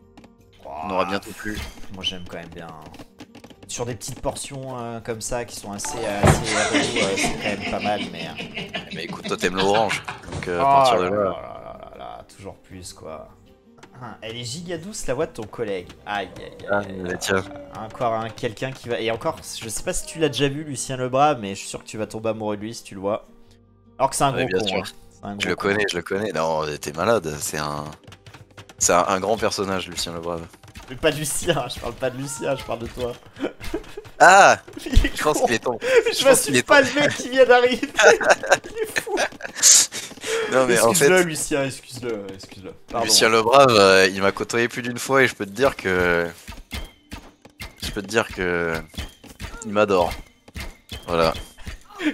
On aura bientôt plus. Moi j'aime quand même bien. Sur des petites portions comme ça qui sont assez relous, c'est quand même pas mal, mais... Mais écoute, toi t'aimes l'orange, donc à Oh partir de là là... là là là, toujours plus quoi. Elle est giga douce la voix de ton collègue. Aïe aïe aïe. Ah, tiens. Encore quelqu'un qui va... Et encore, je sais pas si tu l'as déjà vu Lucien Lebrave, mais je suis sûr que tu vas tomber amoureux de lui si tu le vois. Alors que c'est un Ouais, gros bien con. sûr. Hein. Je le connais. Non, t'es malade, c'est un grand personnage, Lucien Lebrave. Mais pas de Lucien, je parle pas de Lucien, je parle de toi. Ah, Il est je pense con. qu'il est temps. Je m'assume pas le mec qui vient d'arriver. Il est fou. Non mais en Excuse-le fait, Lucien, excuse-le. Pardon. Lucien Lebrave, il m'a côtoyé plus d'une fois et je peux te dire que... Il m'adore. Voilà.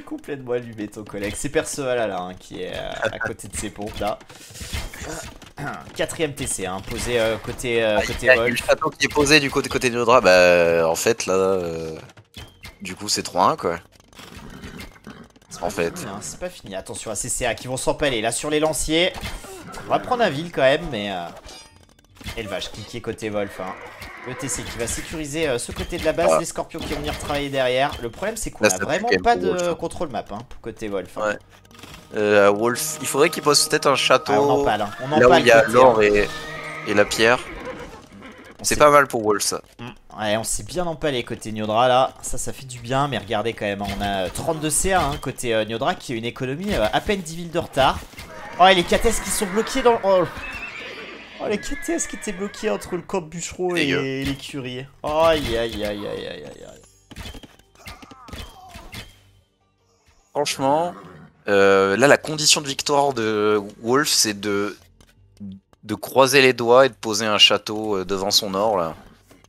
Complètement allumé ton collègue. C'est Perceval là hein, qui est à côté de ses pompes là. 4ème TC, hein, posé côté Il y a le Wolf. château qui est posé du côté de Niodra, bah en fait là... Du coup c'est 3-1 quoi. En fait. C'est pas fini. Attention à ces CA qui vont s'empaler là sur les lanciers. On va prendre un ville quand même, mais... Élevage cliqué côté Wolf. Hein. Le TC qui va sécuriser ce côté de la base, les scorpions qui vont venir travailler derrière. Le problème c'est qu'on a vraiment pas de contrôle map hein, pour côté Wolf. Hein. Ouais. Wolf, il faudrait qu'il pose peut-être un château on empale, hein. là où il y a l'or et la pierre. C'est pas mal pour Wolf ça. Ouais, on s'est bien empalé côté Niodra là, ça fait du bien, mais regardez quand même, on a 32 CA hein, côté Niodra qui a une économie à peine 10 villes de retard. Oh et les KTS qui sont bloqués dans... Oh les KTS qui étaient bloqués entre le camp de bûcheron et l'écurie. Oh aïe aïe aïe aïe aïe aïe. Franchement, là la condition de victoire de Wolf c'est de croiser les doigts et de poser un château devant son or là.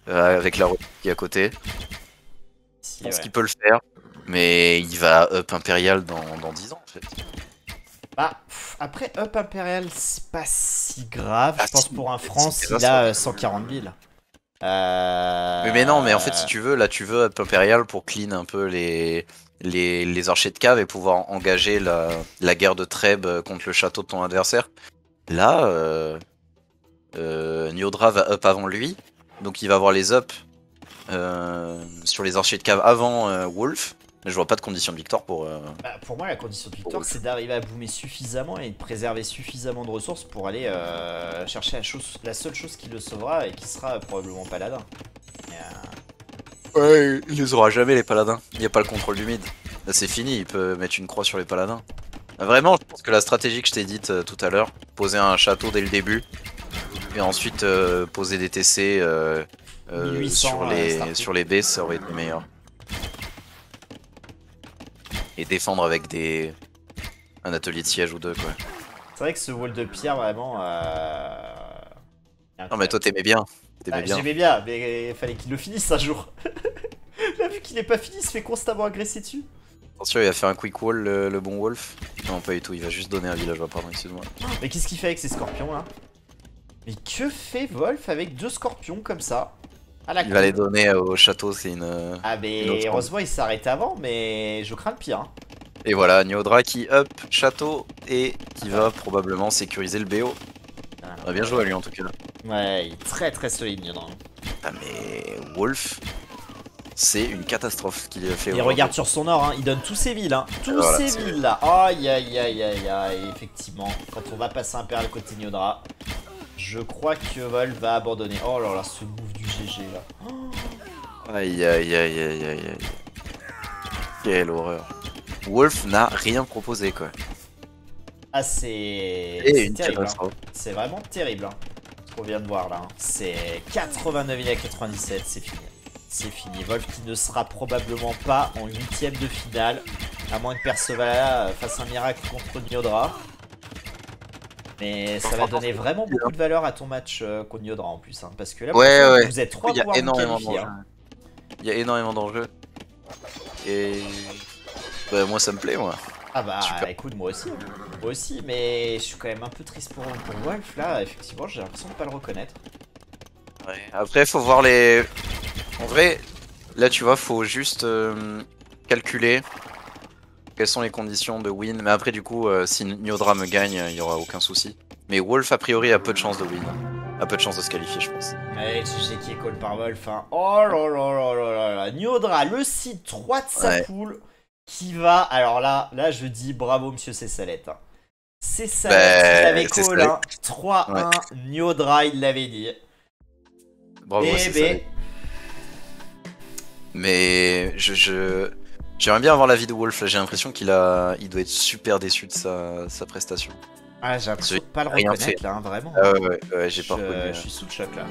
Avec la route qui est à côté. Je pense qu'il peut le faire, mais il va up Impérial dans 10 ans en fait. Bah, après up Impérial, c'est pas si grave. Je pense pour un France, si, il a 140 villes. Mais non, mais en fait, si tu veux, là tu veux up Impérial pour clean un peu les archers de cave et pouvoir engager la guerre de Treb contre le château de ton adversaire. Là, Niodra va up avant lui. Donc il va avoir les up sur les archers de cave avant Wolf. Mais je vois pas de condition de victoire pour... pour moi la condition de victoire c'est d'arriver à boomer suffisamment et de préserver suffisamment de ressources pour aller chercher la seule chose qui le sauvera et qui sera probablement Paladin. Ouais, il les aura jamais les paladins. Il n'y a pas le contrôle du mid. Là c'est fini, il peut mettre une croix sur les paladins. Vraiment, je pense que la stratégie que je t'ai dite tout à l'heure, poser un château dès le début, et ensuite poser des TC sur les baies, ça aurait été meilleur. Et défendre avec un atelier de siège ou deux quoi. C'est vrai que ce wall de pierre vraiment... Non mais toi t'aimais bien. J'aimais bien, mais il fallait qu'il le finisse un jour. La vu qu'il est pas fini, il se fait constamment agresser dessus. Attention, il va faire un quick wall, le bon Wolf. Non, pas du tout, il va juste donner un villageois, pardon, excuse-moi. Mais qu'est-ce qu'il fait avec ces scorpions là? Mais que fait Wolf avec 2 scorpions comme ça? Il va les donner au château, c'est une. Ah, mais heureusement, il s'est arrêté avant, mais je crains le pire. Hein. Et voilà, Niodra qui up château et qui va probablement sécuriser le BO. On a bien joué à lui en tout cas. Ouais, il est très très solide, Niodra. Ah, mais Wolf, c'est une catastrophe ce qu'il a fait. Et regarde sur son or, hein, il donne tous ses villes, hein. Tous voilà, ses villes là. Aïe aïe aïe aïe aïe. Effectivement, quand on va passer un Impérial côté Niodra, je crois que Wolf va abandonner. Oh là là, ce move du GG là. Oh. Aïe aïe aïe aïe aïe aïe. Quelle horreur. Wolf n'a rien proposé quoi. Ah, c'est terrible. Hein. C'est vraiment terrible. Hein, ce qu'on vient de voir là. Hein. C'est 89 à 97, c'est fini. C'est fini. Wolf qui ne sera probablement pas en 8ème de finale. À moins que Perceval fasse un miracle contre Niodra. Mais ça va donner vraiment beaucoup de valeur à ton match contre Niodra en plus. Hein, parce que là, vous êtes 3 pouvoirs vous qualifier. Hein. Il y a énormément d'enjeux. Et bah, moi ça me plaît moi. Ah bah écoute, moi aussi. Moi aussi, mais je suis quand même un peu triste pour Wolf là. Effectivement, j'ai l'impression de pas le reconnaître. Ouais. Après, faut voir les. En vrai, là tu vois, faut juste calculer quelles sont les conditions de win. Mais après, du coup, si Niodra me gagne, il y aura aucun souci. Mais Wolf, a priori, a peu de chance de win. A peu de chance de se qualifier, je pense. Ouais, tu sais qui est call par Wolf. Hein. Oh là là là là là là. Niodra, le site 3 de sa poule. Qui va, alors là je dis bravo monsieur Cessalette. Hein. Cessalette, il avait call, hein. 3-1, Niodra, il l'avait dit. Bravo Cessalette. Mais j'aimerais bien avoir l'avis de Wolf, j'ai l'impression qu'il doit être super déçu de sa prestation. Ah, j'ai l'impression de pas le reconnaître là, hein, vraiment. Ouais, j'ai pas reconnu. Je suis sous le choc là.